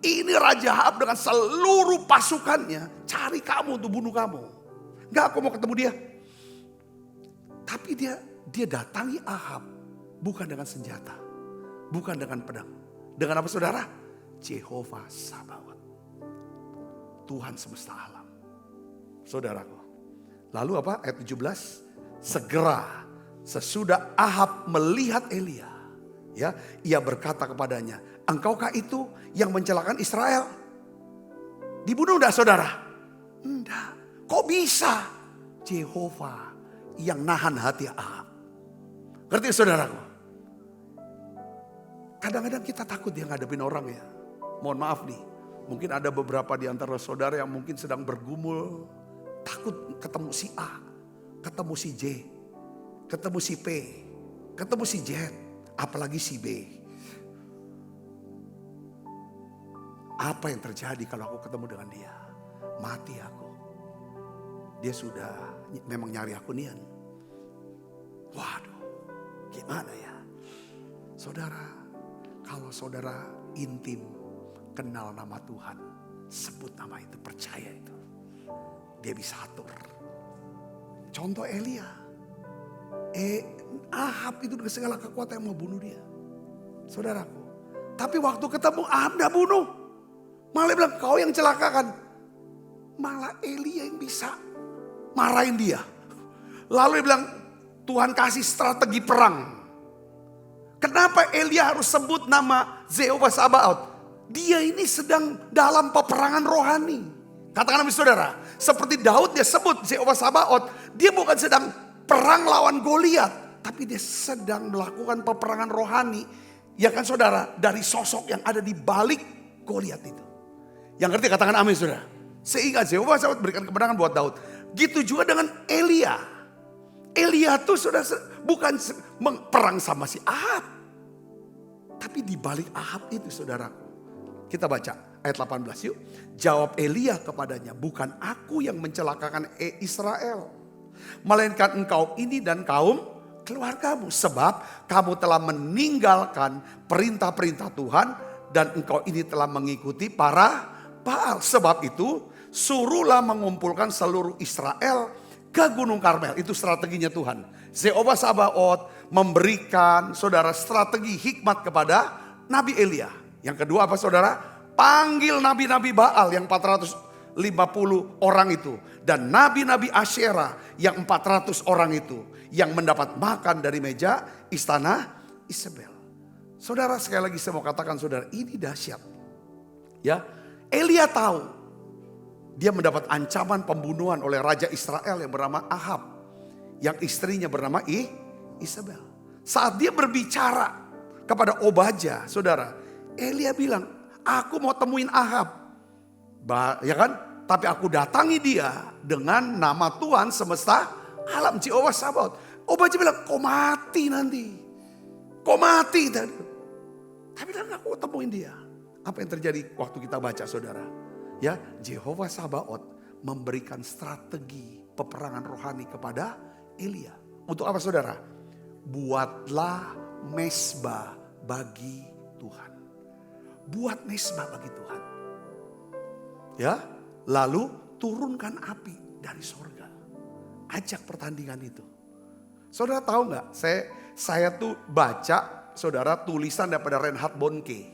Ini Raja Ahab dengan seluruh pasukannya cari kamu untuk bunuh kamu. Enggak, aku mau ketemu dia. Tapi dia datangi Ahab bukan dengan senjata, bukan dengan pedang. Dengan apa saudara? Jehovah Sabaoth. Tuhan semesta alam. Saudaraku. Lalu apa? Ayat 17. Segera sesudah Ahab melihat Elia, ya, ia berkata kepadanya, engkaukah itu yang mencelakan Israel? Dibunuh enggak saudara? Enggak. Kok bisa? Jehovah yang nahan hati Ahab. Ngerti saudaraku? Kadang-kadang kita takut dia ngadepin orang ya. Mohon maaf nih. Mungkin ada beberapa di antara saudara yang mungkin sedang bergumul. Takut ketemu si A. Ketemu si J. Ketemu si P. Ketemu si Z. Apalagi si B. Apa yang terjadi kalau aku ketemu dengan dia? Mati aku. Dia sudah memang nyari aku nian. Waduh, gimana ya? Saudara, kalau saudara intim kenal nama Tuhan, sebut nama itu, percaya itu. Dia bisa atur. Contoh Elia. Ahab itu dengan segala kekuatan yang mau bunuh dia. Saudaraku. Tapi waktu ketemu Ahab gak bunuh. Malah bilang kau yang celakakan. Malah Elia yang bisa marahin dia. Lalu dia bilang Tuhan kasih strategi perang. Kenapa Elia harus sebut nama Jehovah Sabaoth? Dia ini sedang dalam peperangan rohani. Katakan sama saudara. Seperti Daud dia sebut Jehovah Sabaoth. Dia bukan sedang perang lawan Goliat. Tapi dia sedang melakukan peperangan rohani. Ya kan saudara. Dari sosok yang ada di balik Goliat itu. Yang ngerti katakan amin saudara. Sehingga Jehovah Sabaoth berikan kemenangan buat Daud. Gitu juga dengan Elia. Elia tuh sudah bukan perang sama si Ahab. Tapi Tapi di balik Ahab itu saudaraku. Kita baca ayat 18 yuk. Jawab Elia kepadanya, bukan aku yang mencelakakan Israel, melainkan engkau ini dan kaum keluargamu. Sebab kamu telah meninggalkan perintah-perintah Tuhan dan engkau ini telah mengikuti para Baal. Sebab itu suruhlah mengumpulkan seluruh Israel ke Gunung Karmel. Itu strateginya Tuhan. Jehovah Sabaoth memberikan saudara strategi hikmat kepada Nabi Elia. Yang kedua apa saudara? Panggil nabi-nabi Baal yang 450 orang itu. Dan nabi-nabi Asyera yang 400 orang itu. Yang mendapat makan dari meja istana Isabel. Saudara, sekali lagi saya mau katakan saudara, ini dahsyat. Ya, Elia tahu dia mendapat ancaman pembunuhan oleh raja Israel yang bernama Ahab. Yang istrinya bernama Isabel. Saat dia berbicara kepada Obadya, saudara, Elia bilang, aku mau temuin Ahab. Ya kan? Tapi aku datangi dia dengan nama Tuhan semesta alam, Jehovah Sabaoth. Obadya bilang, kau mati nanti. Kau mati tadi. Tapi aku temuin dia. Apa yang terjadi waktu kita baca saudara? Ya, Jehovah Sabaoth memberikan strategi peperangan rohani kepada Elia. Untuk apa saudara? Buatlah mesbah bagi Tuhan. Buat mesbah bagi Tuhan. Ya, lalu turunkan api dari sorga. Ajak pertandingan itu. Saudara tahu nggak? Saya tuh baca saudara tulisan daripada Reinhard Bonnke.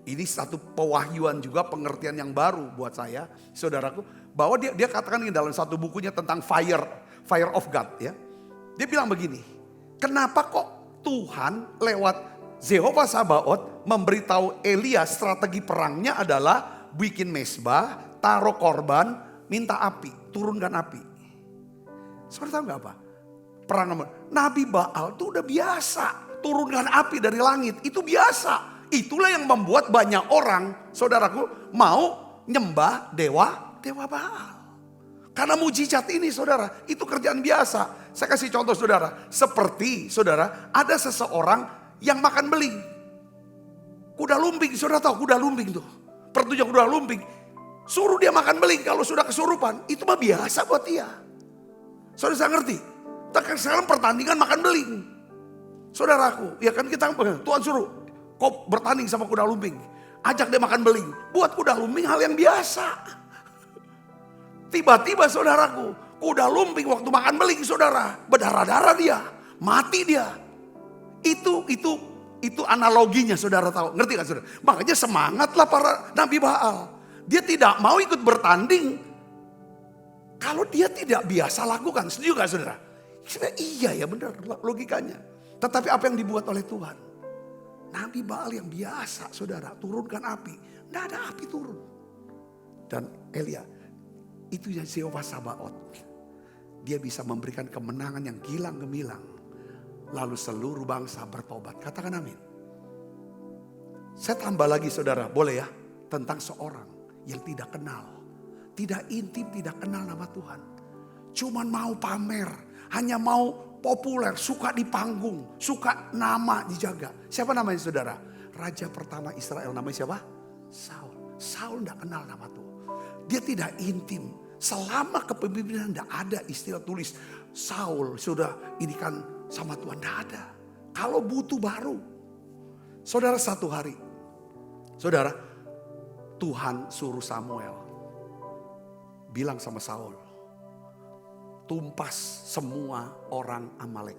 Ini satu pewahyuan juga, pengertian yang baru buat saya, saudaraku. Bahwa dia katakan ini dalam satu bukunya tentang fire of God ya. Dia bilang begini, kenapa kok Tuhan lewat Jehovah Sabaoth memberitahu Elia strategi perangnya adalah bikin mesbah, taruh korban, minta api, turunkan api. Saudara tahu gak apa? Perang Nabi Baal itu udah biasa, turunkan api dari langit, itu biasa. Itulah yang membuat banyak orang, saudaraku, mau nyembah dewa Baal. Karena mujizat ini saudara, itu kerjaan biasa. Saya kasih contoh saudara, seperti saudara ada seseorang yang makan beling. Kuda lumping, saudara tahu kuda lumping tuh. Pertunjukan kuda lumping. Suruh dia makan beling, kalau sudah kesurupan, itu mah biasa buat dia. Saudara saya ngerti. Sekarang pertandingan makan beling. Saudaraku, ya kan kita, Tuhan suruh, kau bertanding sama kuda lumping. Ajak dia makan beling. Buat kuda lumping hal yang biasa. Tiba-tiba saudaraku, kuda lumping waktu makan beling saudara, berdarah-darah dia, mati dia. Itu analoginya saudara tahu, ngerti kan saudara? Makanya semangatlah para nabi Baal. Dia tidak mau ikut bertanding kalau dia tidak biasa lakukan. Setuju gak saudara? Iya ya benar logikanya. Tetapi apa yang dibuat oleh Tuhan? Nabi Baal yang biasa saudara, turunkan api. Tidak ada api turun. Dan Elia, itu yang Jehovah Sabaoth. Dia bisa memberikan kemenangan yang gilang gemilang. Lalu seluruh bangsa bertobat. Katakan amin. Saya tambah lagi saudara, boleh ya? Tentang seorang yang tidak kenal. Tidak intim, tidak kenal nama Tuhan. Cuman mau pamer. Hanya mau populer, suka di panggung. Suka nama dijaga. Siapa namanya saudara? Raja pertama Israel namanya siapa? Saul. Saul tidak kenal nama Tuhan. Dia tidak intim. Selama kepemimpinan tidak ada istilah tulis Saul sudah ini kan sama Tuhan, tidak ada. Kalau butuh baru. Saudara satu hari, saudara, Tuhan suruh Samuel bilang sama Saul, tumpas semua orang Amalek.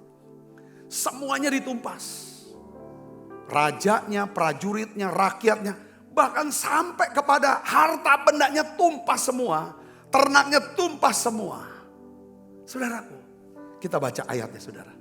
Semuanya ditumpas. Rajanya, prajuritnya, rakyatnya, bahkan sampai kepada harta bendanya tumpas semua. Ternaknya tumpas semua. Saudaraku, kita baca ayatnya saudara.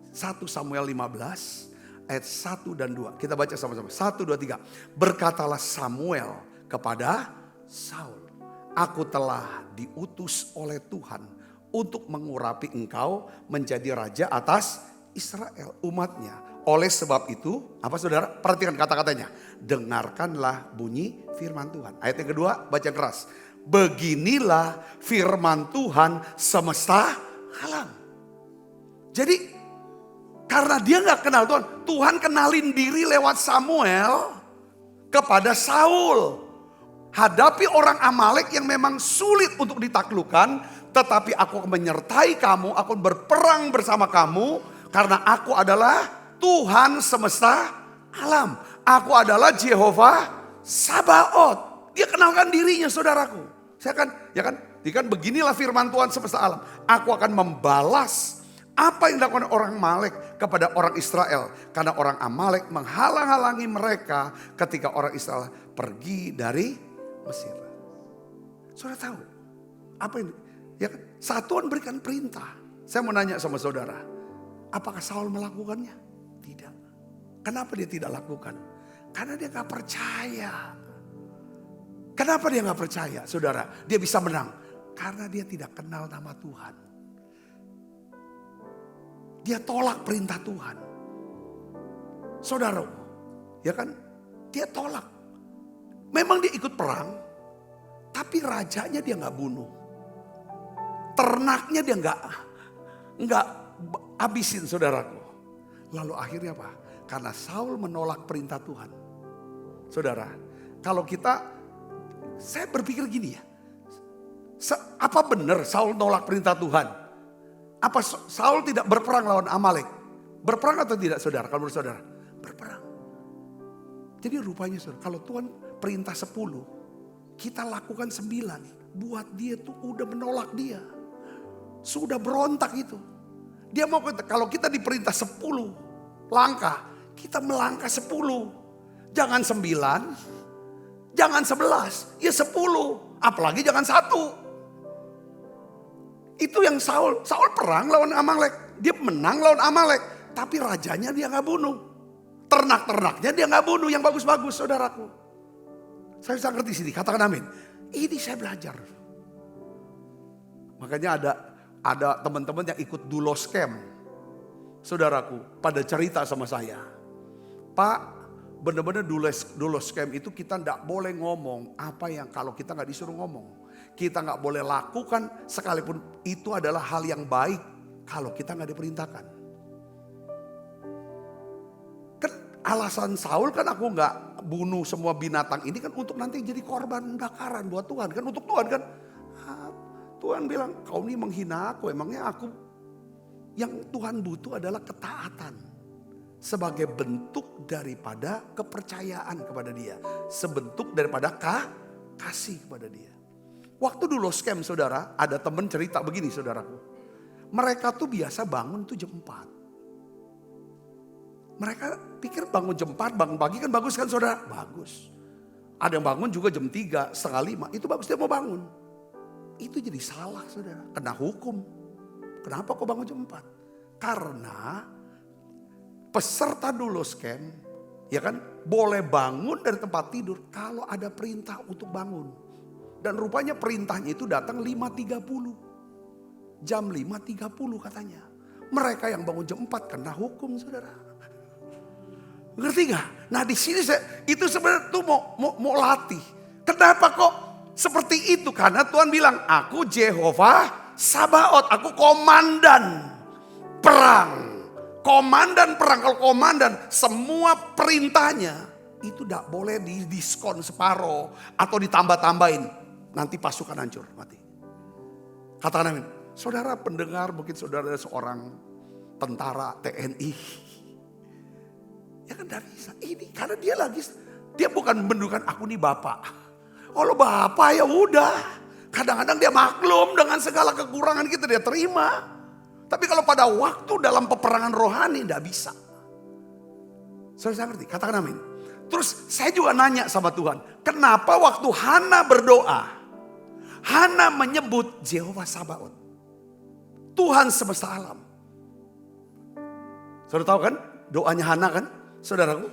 1 Samuel 15 ayat 1 dan 2. Kita baca sama-sama. 1, 2, 3. Berkatalah Samuel kepada Saul, aku telah diutus oleh Tuhan untuk mengurapi engkau menjadi raja atas Israel, umatnya. Oleh sebab itu, apa saudara? Perhatikan kata-katanya. Dengarkanlah bunyi firman Tuhan. Ayat yang kedua, baca keras. Beginilah firman Tuhan semesta alam. Jadi Karena dia gak kenal Tuhan. Tuhan kenalin diri lewat Samuel kepada Saul. Hadapi orang Amalek yang memang sulit untuk ditaklukkan. Tetapi aku akan menyertai kamu, aku akan berperang bersama kamu. Karena aku adalah Tuhan semesta alam. Aku adalah Jehovah Sabaoth. Dia kenalkan dirinya, saudaraku. Dia kan beginilah firman Tuhan semesta alam. Aku akan membalas apa yang dilakukan orang Amalek kepada orang Israel. Karena orang Amalek menghalang-halangi mereka ketika orang Israel pergi dari Mesir. Saudara tahu apa ini? Ya kan? Saat Tuhan berikan perintah. Saya mau nanya sama saudara. Apakah Saul melakukannya? Tidak. Kenapa dia tidak lakukan? Karena dia gak percaya. Kenapa dia gak percaya, saudara? Dia bisa menang. Karena dia tidak kenal nama Tuhan. Dia tolak perintah Tuhan. Saudara, ya kan? Dia tolak. Memang dia ikut perang, tapi rajanya dia gak bunuh. Ternaknya dia nggak habisin, saudaraku. Lalu akhirnya apa? Karena Saul menolak perintah Tuhan. Saudara, kalau saya berpikir gini ya. Apa benar Saul nolak perintah Tuhan? Apa Saul tidak berperang lawan Amalek? Berperang atau tidak, saudara? Kalau menurut saudara, berperang. Jadi rupanya saudara, kalau Tuhan perintah 10, kita lakukan 9. Buat dia tuh udah menolak dia. Sudah berontak itu. Dia mau, kalau kita diperintah 10 langkah, kita melangkah 10. Jangan 9, jangan 11, ya 10. Apalagi jangan 1. Itu yang Saul perang lawan Amalek. Dia menang lawan Amalek. Tapi rajanya dia gak bunuh. Ternak-ternaknya dia gak bunuh yang bagus-bagus, saudaraku. Saya bisa ngerti sini, katakan amin. Ini saya belajar. Makanya ada teman-teman yang ikut Dulos Camp. Saudaraku, pada cerita sama saya. Pak, benar-benar Dulos Camp itu kita tidak boleh ngomong apa yang kalau kita nggak disuruh ngomong. Kita nggak boleh lakukan sekalipun itu adalah hal yang baik kalau kita nggak diperintahkan. Kan alasan Saul kan aku nggak bunuh semua binatang ini kan untuk nanti jadi korban bakaran buat Tuhan. Kan untuk Tuhan kan. Tuhan bilang, kau ini menghina aku. Emangnya aku, yang Tuhan butuh adalah ketaatan. Sebagai bentuk daripada kepercayaan kepada dia. Sebentuk daripada kasih kepada dia. Waktu dulu scam saudara, ada teman cerita begini saudaraku. Mereka tuh biasa bangun tuh jam 4. Mereka pikir bangun jam 4, bangun pagi kan bagus kan saudara? Bagus. Ada yang bangun juga jam 3, setengah 5. Itu bagus, dia mau bangun. Itu jadi salah saudara, kena hukum. Kenapa kok bangun jam 4? Karena peserta dulu scam, ya kan, boleh bangun dari tempat tidur kalau ada perintah untuk bangun. Dan rupanya perintahnya itu datang 5.30. Jam 5.30 katanya. Mereka yang bangun jam 4 kena hukum saudara. Ngerti gak? Nah di sini itu sebenarnya tuh mau latih. Kenapa kok seperti itu? Karena Tuhan bilang, aku Jehovah Sabaoth, aku komandan perang. Komandan perang, kalau komandan semua perintahnya itu tidak boleh didiskon separoh atau ditambah-tambahin. Nanti pasukan hancur, mati. Katakan amin. Saudara pendengar, mungkin saudara seorang tentara TNI. Ya kan tidak bisa. Ini karena dia bukan mendudukan aku nih bapak. Kalau bapak ya udah. Kadang-kadang dia maklum dengan segala kekurangan kita dia terima. Tapi kalau pada waktu dalam peperangan rohani tidak bisa. Saya ngerti, katakan amin. Terus saya juga nanya sama Tuhan. Kenapa waktu Hana berdoa. Hana menyebut Jehovah Sabaoth. Tuhan semesta alam. Saudara tahu kan doanya Hana kan saudaraku.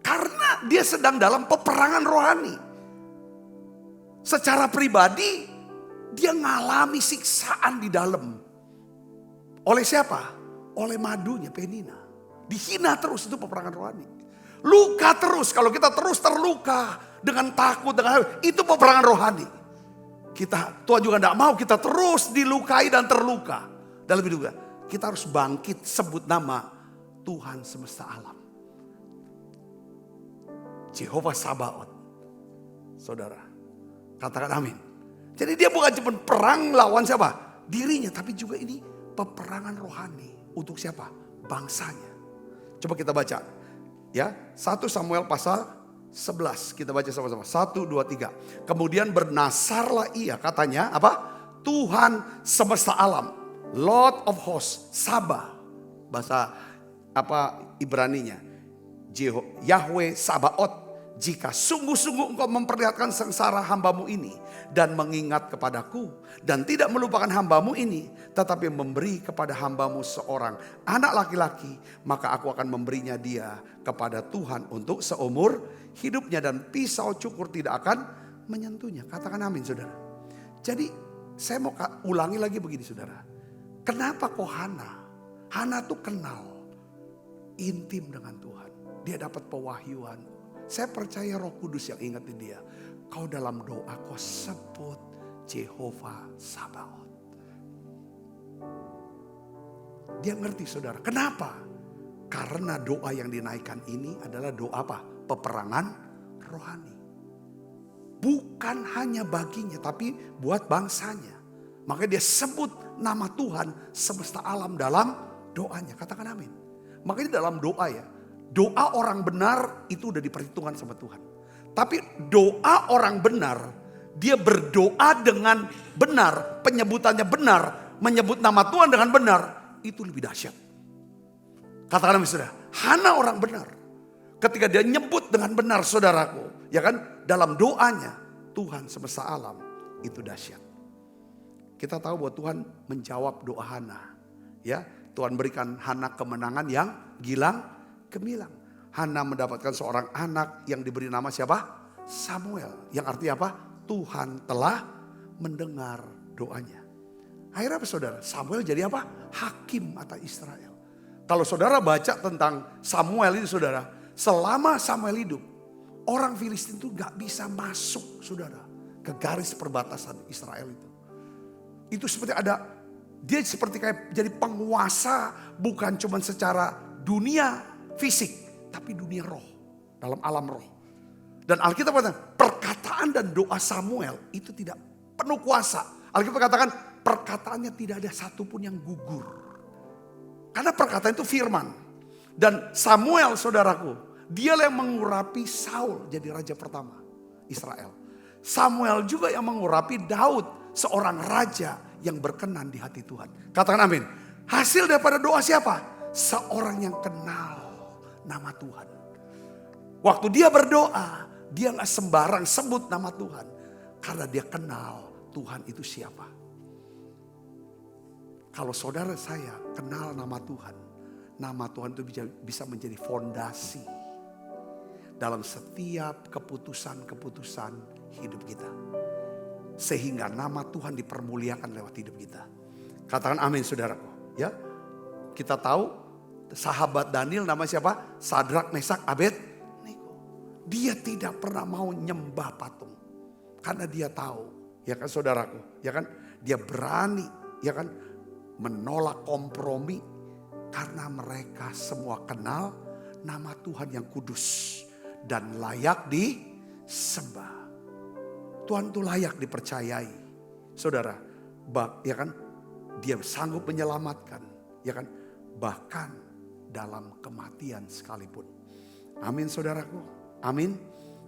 Karena dia sedang dalam peperangan rohani. Secara pribadi dia ngalami siksaan di dalam. Oleh siapa? Oleh madunya Penina. Dihina terus, itu peperangan rohani. Luka terus, kalau kita terus terluka dengan takut, itu peperangan rohani. Tuhan juga tidak mau kita terus dilukai dan terluka. Dalam hidup kita harus bangkit, sebut nama Tuhan semesta alam. Jehovah Sabaoth. Saudara, katakan amin. Jadi dia bukan cuma perang lawan siapa? Dirinya, tapi juga ini peperangan rohani. Untuk siapa? Bangsanya. Coba kita baca. Ya, 1 Samuel pasal 11. Kita baca sama-sama. 1, 2, 3. Kemudian bernasarlah ia, katanya apa? Tuhan semesta alam. Lord of hosts, Sabah. Bahasa apa Ibraninya? Yahweh Sabaoth. Jika sungguh-sungguh engkau memperlihatkan sengsara hambamu ini dan mengingat kepadaku dan tidak melupakan hambamu ini, tetapi memberi kepada hambamu seorang anak laki-laki, maka aku akan memberinya dia kepada Tuhan untuk seumur hidupnya dan pisau cukur tidak akan menyentuhnya. Katakan amin, saudara. Jadi saya mau ulangi lagi begini, saudara. Kenapa kok Hana tuh kenal intim dengan Tuhan. Dia dapat pewahyuan. Saya percaya Roh Kudus yang ingetin dia. Kau dalam doa kau sebut Jehovah Sabaoth. Dia ngerti, saudara. Kenapa? Karena doa yang dinaikkan ini adalah doa apa? Peperangan rohani. Bukan hanya baginya, tapi buat bangsanya. Maka dia sebut nama Tuhan semesta alam dalam doanya. Katakan amin. Makanya dalam doa ya. Doa orang benar itu udah diperhitungkan sama Tuhan. Tapi doa orang benar, dia berdoa dengan benar, penyebutannya benar, menyebut nama Tuhan dengan benar, itu lebih dahsyat. Katakan saudara, Hana orang benar. Ketika dia nyebut dengan benar saudaraku, ya kan, dalam doanya Tuhan semesta alam, itu dahsyat. Kita tahu bahwa Tuhan menjawab doa Hana. Ya, Tuhan berikan Hana kemenangan yang gilang gemilang. Hana mendapatkan seorang anak yang diberi nama siapa? Samuel. Yang artinya apa? Tuhan telah mendengar doanya. Akhirnya apa, saudara? Samuel jadi apa? Hakim atas Israel. Kalau saudara baca tentang Samuel ini, saudara, selama Samuel hidup, orang Filistin itu gak bisa masuk, saudara, ke garis perbatasan Israel itu. Itu seperti dia seperti kayak jadi penguasa, bukan cuma secara dunia fisik, tapi dunia roh, dalam alam roh. Dan Alkitab katakan perkataan dan doa Samuel itu tidak penuh kuasa. Alkitab katakan perkataannya tidak ada satupun yang gugur. Karena perkataan itu firman. Dan Samuel, saudaraku, dialah yang mengurapi Saul jadi raja pertama Israel. Samuel juga yang mengurapi Daud, seorang raja yang berkenan di hati Tuhan. Katakan amin. Hasil daripada doa siapa? Seorang yang kenal nama Tuhan. Waktu dia berdoa, dia gak sembarang sebut nama Tuhan. Karena dia kenal Tuhan itu siapa. Kalau saudara saya kenal nama Tuhan itu bisa menjadi fondasi dalam setiap keputusan-keputusan hidup kita. Sehingga nama Tuhan dipermuliakan lewat hidup kita. Katakan amin, saudaraku. Ya, kita tahu sahabat Daniel nama siapa? Sadrak, Mesak, Abednego. Dia tidak pernah mau nyembah patung. Karena dia tahu, ya kan saudaraku, ya kan, dia berani, ya kan, menolak kompromi karena mereka semua kenal nama Tuhan yang kudus dan layak disembah. Tuhan itu layak dipercayai. Saudara, ya kan, dia sanggup menyelamatkan, ya kan, bahkan dalam kematian sekalipun. Amin, saudaraku. Amin.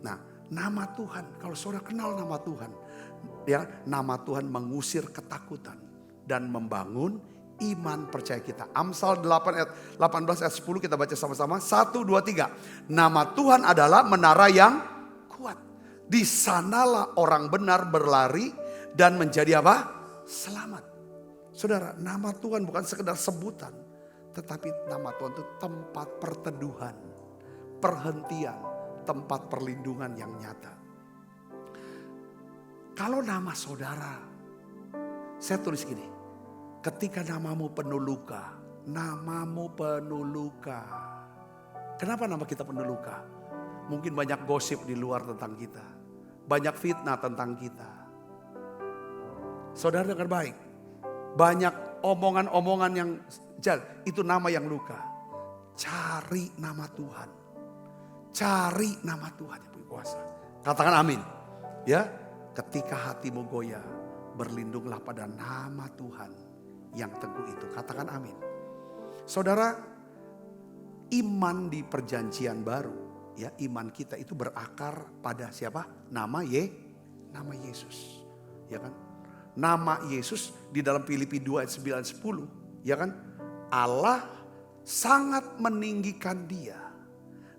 Nah, nama Tuhan, kalau saudara kenal nama Tuhan, ya, nama Tuhan mengusir ketakutan dan membangun iman percaya kita. Amsal 18 ayat 10 kita baca sama-sama. 1, 2, 3. Nama Tuhan adalah menara yang kuat. Di sanalah orang benar berlari dan menjadi apa? Selamat. Saudara, nama Tuhan bukan sekedar sebutan. Tetapi nama Tuhan itu tempat perteduhan, perhentian, tempat perlindungan yang nyata. Kalau nama saudara, saya tulis gini, ketika namamu penuh luka, namamu penuh luka. Kenapa nama kita penuh luka? Mungkin banyak gosip di luar tentang kita, banyak fitnah tentang kita. Saudara dengar baik, banyak omongan-omongan yang itu nama yang luka. Cari nama Tuhan. Cari nama Tuhan yang punya kuasa. Katakan amin. Ya, ketika hatimu goyah, berlindunglah pada nama Tuhan yang teguh itu. Katakan amin. Saudara, iman di perjanjian baru, ya, iman kita itu berakar pada siapa? Nama Yesus. Ya kan? Nama Yesus di dalam Filipi 2 ayat 9 10, ya kan? Allah sangat meninggikan dia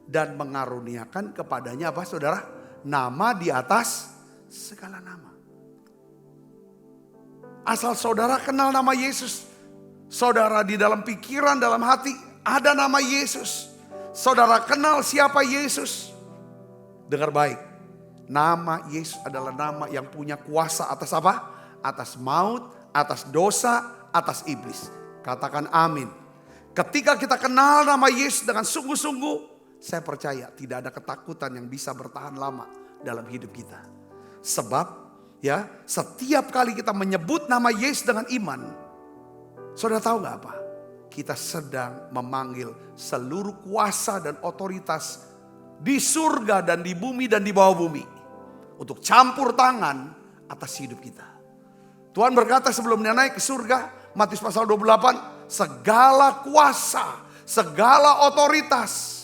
dan mengaruniakan kepadanya apa saudara? Nama di atas segala nama. Asal saudara kenal nama Yesus, saudara di dalam pikiran, dalam hati ada nama Yesus. Saudara kenal siapa Yesus. Dengar baik, nama Yesus adalah nama yang punya kuasa atas apa? Atas maut, atas dosa, atas iblis. Katakan amin. Ketika kita kenal nama Yesus dengan sungguh-sungguh, saya percaya tidak ada ketakutan yang bisa bertahan lama dalam hidup kita. Sebab ya, setiap kali kita menyebut nama Yesus dengan iman, saudara tahu gak apa? Kita sedang memanggil seluruh kuasa dan otoritas di surga dan di bumi dan di bawah bumi untuk campur tangan atas hidup kita. Tuhan berkata sebelum dia naik ke surga, Matius pasal 28, segala kuasa, segala otoritas,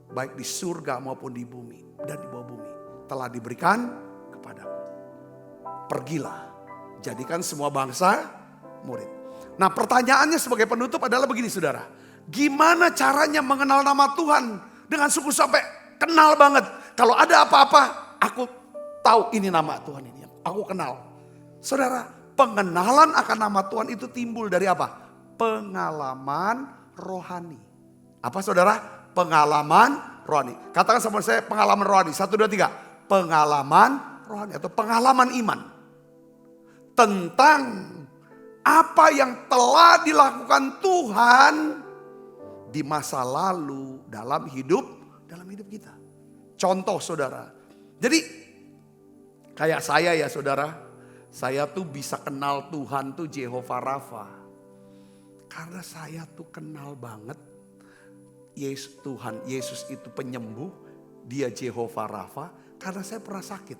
baik di surga maupun di bumi dan di bawah bumi, telah diberikan kepadaku. Pergilah, jadikan semua bangsa murid. Nah, pertanyaannya sebagai penutup adalah begini saudara. Gimana caranya mengenal nama Tuhan dengan sungguh sampai kenal banget. Kalau ada apa-apa, aku tahu ini nama Tuhan ini, aku kenal. Saudara, pengenalan akan nama Tuhan itu timbul dari apa? Pengalaman rohani. Apa saudara? Pengalaman rohani. Katakan sama saya pengalaman rohani. 1, 2, 3. Pengalaman rohani atau pengalaman iman. Tentang apa yang telah dilakukan Tuhan di masa lalu dalam hidup kita. Contoh saudara. Jadi kayak saya ya saudara. Saya tuh bisa kenal Tuhan tuh Jehovah Rafa. Karena saya tuh kenal banget Tuhan Yesus itu penyembuh. Dia Jehovah Rafa. Karena saya pernah sakit.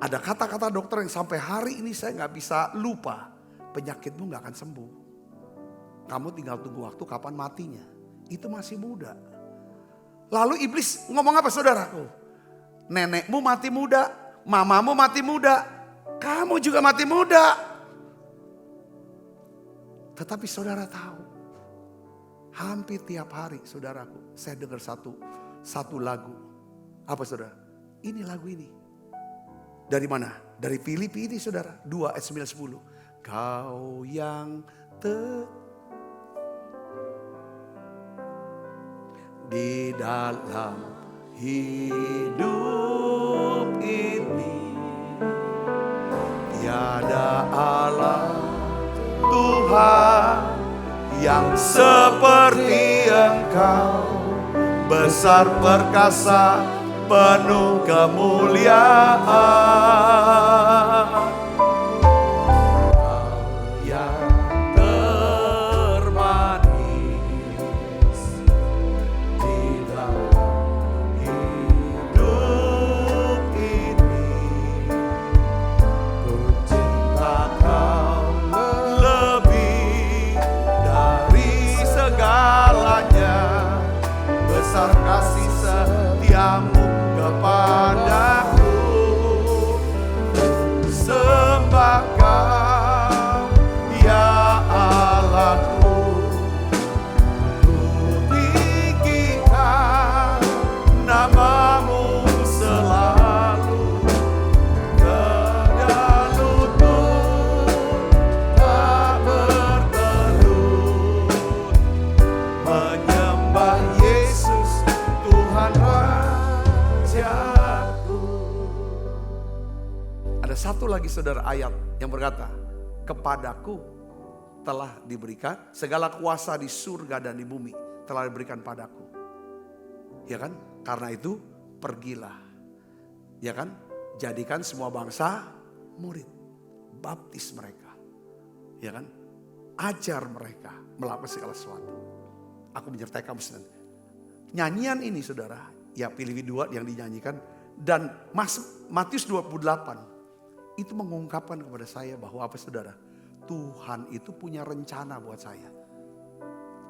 Ada kata-kata dokter yang sampai hari ini saya gak bisa lupa. Penyakitmu gak akan sembuh. Kamu tinggal tunggu waktu kapan matinya. Itu masih muda. Lalu iblis ngomong apa saudaraku? Nenekmu mati muda. Mamamu mati muda, kamu juga mati muda. Tetapi saudara tahu, hampir tiap hari saudaraku, saya dengar satu lagu. Apa saudara? Ini lagu ini. Dari mana? Dari Filipi ini saudara, 2 ayat 9-10. Kau yang di dalam hidup ini tiada Allah Tuhan yang seperti Engkau, besar perkasa penuh kemuliaan. Kau yang termanis di dalam hidup ini, ku cinta Kau lebih dari segalanya, besar kasih setiamu kepadaku. Sembah Kau ya Allahku, ku tinggikan namamu selalu, tegak lutut tak bertelut, menyembah Yesus Tuhan Rajaku. Ada satu lagi saudara ayat yang berkata, kepadaku telah diberikan segala kuasa di surga dan di bumi, telah diberikan padaku. Ya kan? Karena itu pergilah. Ya kan? Jadikan semua bangsa murid. Baptis mereka. Ya kan? ajar mereka melakukan segala sesuatu. Aku menyertai kamu senang. Nyanyian ini saudara, ya Filipi 2 yang dinyanyikan. Dan Matius 28 itu mengungkapkan kepada saya bahwa apa saudara? Tuhan itu punya rencana buat saya.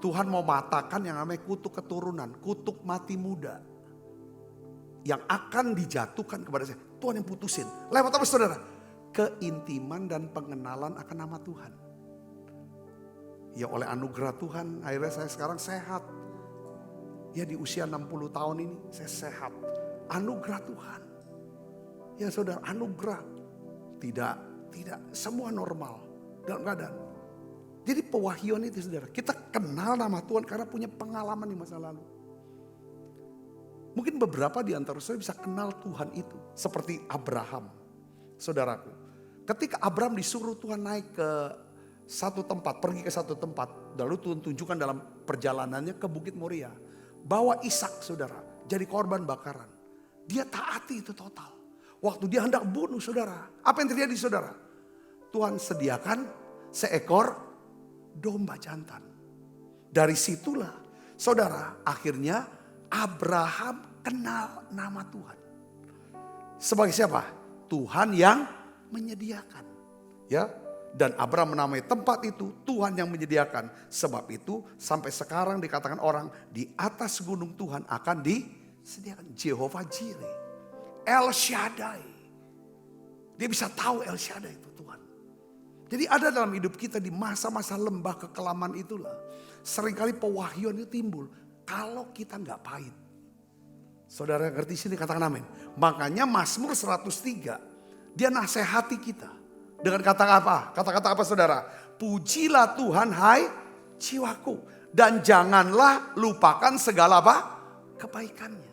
Tuhan mau matakan yang namanya kutuk keturunan, kutuk mati muda. Yang akan dijatuhkan kepada saya. Tuhan yang putusin. Lewat apa saudara? Keintiman dan pengenalan akan nama Tuhan. Ya oleh anugerah Tuhan akhirnya saya sekarang sehat. Ya di usia 60 tahun ini saya sehat. Anugerah Tuhan. Ya saudara, anugerah. Tidak semua normal dalam keadaan. Jadi pewahyuan itu saudara, kita kenal nama Tuhan karena punya pengalaman di masa lalu. Mungkin beberapa di antara saudara bisa kenal Tuhan itu. Seperti Abraham, saudaraku. Ketika Abraham disuruh Tuhan naik ke satu tempat, pergi ke satu tempat. Lalu Tuhan tunjukkan dalam perjalanannya ke Bukit Moria. Bawa Ishak saudara, jadi korban bakaran. Dia taati itu total. Waktu dia hendak bunuh saudara. Apa yang terjadi saudara? Tuhan sediakan seekor domba jantan. Dari situlah saudara akhirnya Abraham kenal nama Tuhan. Sebagai siapa? Tuhan yang menyediakan. Ya. Dan Abraham menamai tempat itu Tuhan yang menyediakan. Sebab itu sampai sekarang dikatakan orang di atas gunung Tuhan akan disediakan. Jehovah Jireh, El Shaddai. Dia bisa tahu El Shaddai itu Tuhan. Jadi ada dalam hidup kita di masa-masa lembah kekelaman itulah. Seringkali pewahyuan itu timbul. Kalau kita nggak pahit. Saudara ngerti sini katakan amin. Makanya Mazmur 103. Dia nasihati kita. Dengan kata apa? Kata-kata apa saudara? Pujilah Tuhan hai jiwaku. Dan janganlah lupakan segala apa? Kebaikannya.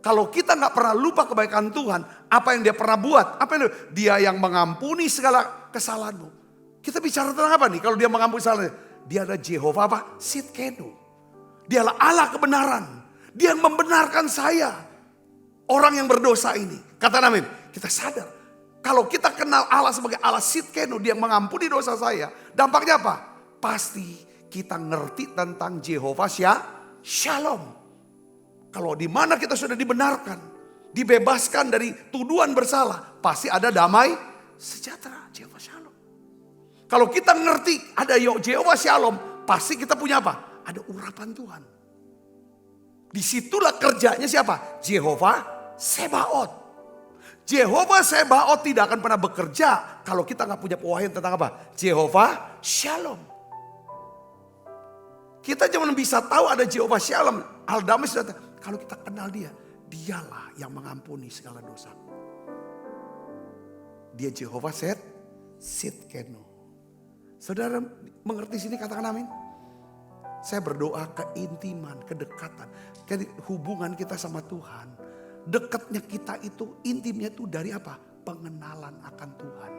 Kalau kita gak pernah lupa kebaikan Tuhan. Apa yang dia pernah buat? Apa yang dia yang mengampuni segala kesalahanmu. Kita bicara tentang apa nih? Kalau dia mengampuni kesalahan. Dia adalah Jehovah apa? Sidkenu. Dialah Allah kebenaran. Dia yang membenarkan saya. Orang yang berdosa ini. Kata amin. Kita sadar. Kalau kita kenal Allah sebagai Allah Sidkenu, dia yang mengampuni dosa saya. Dampaknya apa? Pasti kita ngerti tentang Jehovah Shalom. Kalau di mana kita sudah dibenarkan, dibebaskan dari tuduhan bersalah, pasti ada damai sejahtera. Jehovah Shalom. Kalau kita ngerti ada Jehovah Shalom, pasti kita punya apa? Ada urapan Tuhan. Disitulah kerjanya siapa? Jehovah Sebaot. Jehovah Sebaot tidak akan pernah bekerja kalau kita nggak punya pewahyuan tentang apa? Jehovah Shalom. Kita cuma bisa tahu ada Jehovah Shalom. Al-Damai sudah kalau kita kenal dia, dialah yang mengampuni segala dosa. Dia Jehovah Sidkenu. Saudara mengerti sini katakan amin. Saya berdoa keintiman, kedekatan, hubungan kita sama Tuhan. Dekatnya kita itu, intimnya itu dari apa? Pengenalan akan Tuhan.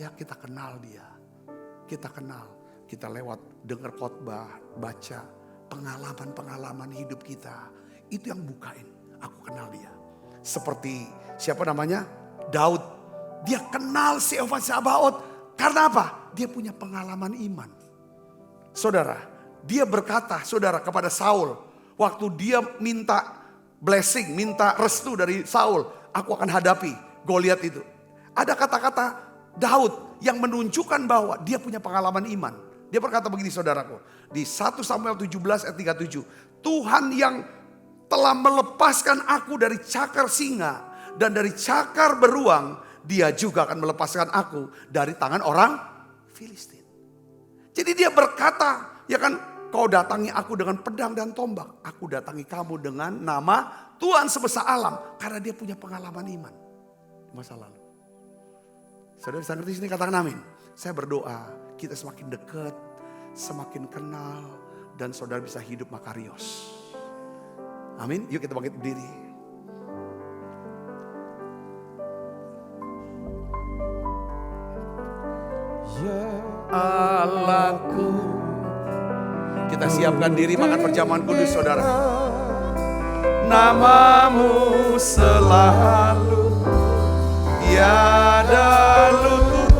Ya kita kenal dia. Kita kenal. Kita lewat dengar khotbah, baca. Pengalaman-pengalaman hidup kita. Itu yang bukain. Aku kenal dia. Seperti siapa namanya? Daud. Dia kenal Jehovah Sabaoth. Karena apa? Dia punya pengalaman iman. Saudara, dia berkata saudara kepada Saul. Waktu dia minta blessing, minta restu dari Saul. Aku akan hadapi Goliat itu. Ada kata-kata Daud yang menunjukkan bahwa dia punya pengalaman iman. Dia berkata begini saudaraku. Di 1 Samuel 17 ayat 37. Tuhan yang telah melepaskan aku dari cakar singa dan dari cakar beruang. Dia juga akan melepaskan aku dari tangan orang Filistin. Jadi dia berkata, ya kan, kau datangi aku dengan pedang dan tombak. Aku datangi kamu dengan nama Tuhan semesta alam. Karena dia punya pengalaman iman di masa lalu. Saudara bisa ngerti sini katakan amin. Saya berdoa kita semakin dekat, semakin kenal. Dan saudara bisa hidup makarios. Amin. Yuk kita bangkit berdiri. Allahku. Kita siapkan diri makan perjamuan kudus saudara. Namamu selalu tiada luput.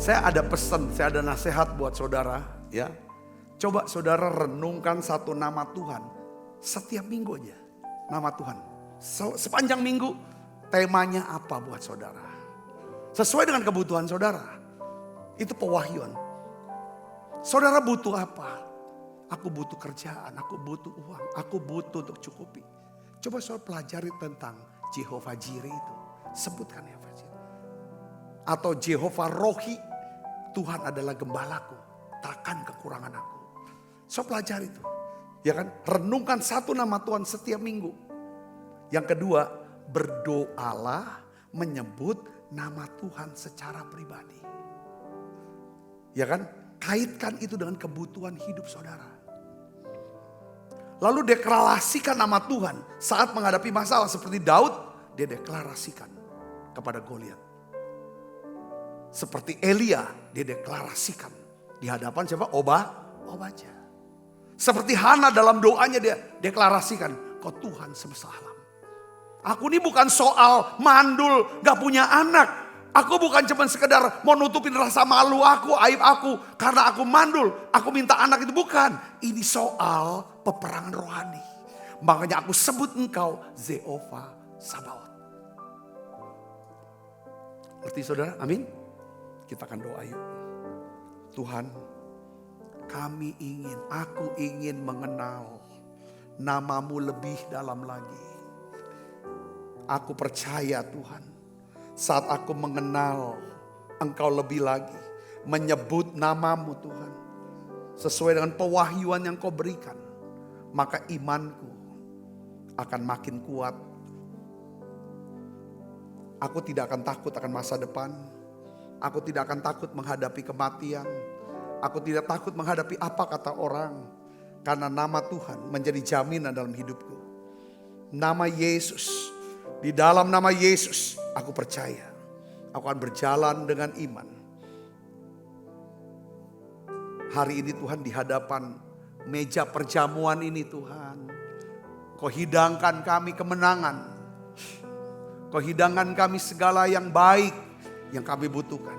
Saya ada pesan, saya ada nasihat buat saudara ya. Coba saudara renungkan satu nama Tuhan setiap minggu aja. Nama Tuhan. Sepanjang minggu temanya apa buat saudara. Sesuai dengan kebutuhan saudara. Itu pewahyuan. Saudara butuh apa? Aku butuh kerjaan, aku butuh uang, aku butuh untuk cukupi. Coba saudara pelajari tentang Jehovah Jireh itu. Sebutkan Jehovah Jireh. Atau Jehovah Rohi, Tuhan adalah gembalaku, takkan kekurangan aku. So pelajari itu. Ya kan? Renungkan satu nama Tuhan setiap minggu. Yang kedua, berdoalah menyebut nama Tuhan secara pribadi. Ya kan? Kaitkan itu dengan kebutuhan hidup saudara. Lalu deklarasikan nama Tuhan saat menghadapi masalah seperti Daud, dia deklarasikan kepada Goliat. Seperti Elia, dia deklarasikan di hadapan siapa? Obadya. Seperti Hana dalam doanya dia deklarasikan, kau Tuhan semesta alam. Aku ini bukan soal mandul, gak punya anak. Aku bukan cuma sekedar mau nutupin rasa malu aku, aib aku. Karena aku mandul, aku minta anak itu. Bukan. Ini soal peperangan rohani. Makanya aku sebut engkau Jehovah Sabaoth. Ngerti saudara? Amin. Kita akan doa yuk. Tuhan, aku ingin mengenal namamu lebih dalam lagi. Aku percaya Tuhan, saat aku mengenal Engkau lebih lagi, menyebut namamu Tuhan, sesuai dengan pewahyuan yang Kau berikan, maka imanku akan makin kuat. Aku tidak akan takut akan masa depan. Aku tidak akan takut menghadapi kematian. Aku tidak takut menghadapi apa kata orang. Karena nama Tuhan menjadi jaminan dalam hidupku. Nama Yesus. Di dalam nama Yesus aku percaya. Aku akan berjalan dengan iman. Hari ini Tuhan di hadapan meja perjamuan ini Tuhan. Kau hidangkan kami kemenangan. Kau hidangkan kami segala yang baik yang kami butuhkan.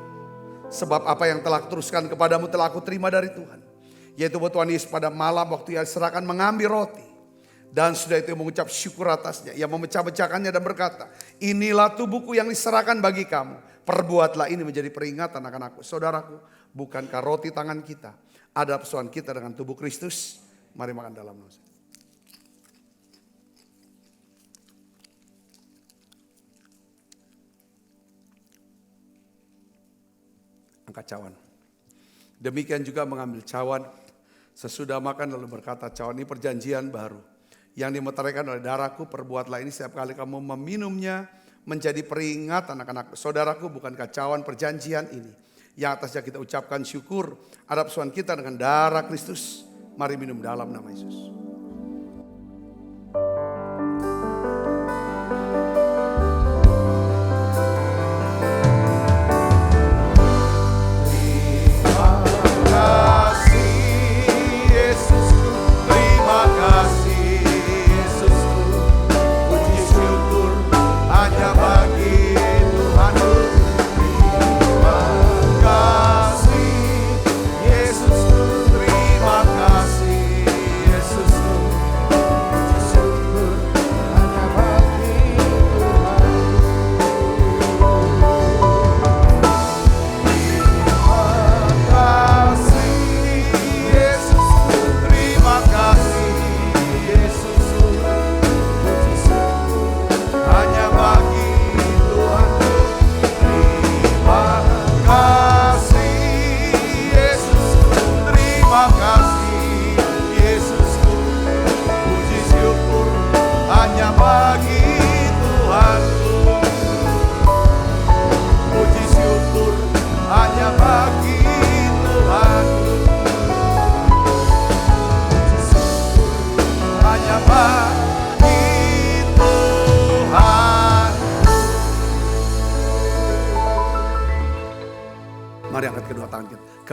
Sebab apa yang telah teruskan kepadamu telah aku terima dari Tuhan. Yaitu bahwa Tuhan Yesus pada malam waktu ia serahkan mengambil roti. Dan sudah itu mengucap syukur atasnya. Ia memecah-pecahkannya dan berkata, inilah tubuhku yang diserahkan bagi kamu. Perbuatlah ini menjadi peringatan akan aku. Saudaraku, bukankah roti tangan kita ada persoalan kita dengan tubuh Kristus? Mari makan dalam nama. Angkat cawan. Demikian juga mengambil cawan. Sesudah makan lalu berkata, cawan ini perjanjian baru. Yang dimeteraikan oleh darahku, perbuatlah ini setiap kali kamu meminumnya menjadi peringatan akan aku. Saudaraku, bukankah cawan perjanjian ini yang atasnya kita ucapkan syukur ada persoalan kita dengan darah Kristus. Mari minum dalam nama Yesus.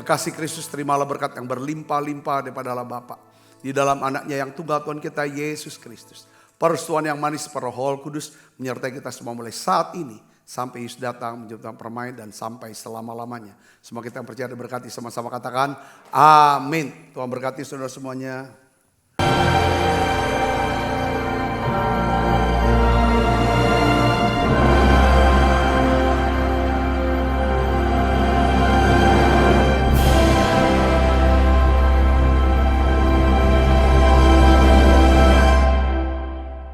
Kasih Kristus, terimalah berkat yang berlimpah-limpah daripada Allah Bapa di dalam anaknya yang tunggal Tuhan kita Yesus Kristus. Persetujuan yang manis para Roh Kudus menyertai kita semua mulai saat ini sampai Yesus datang menjemput permain dan sampai selama-lamanya. Semua kita yang percaya diberkati, sama-sama katakan amin. Tuhan berkati saudara semuanya.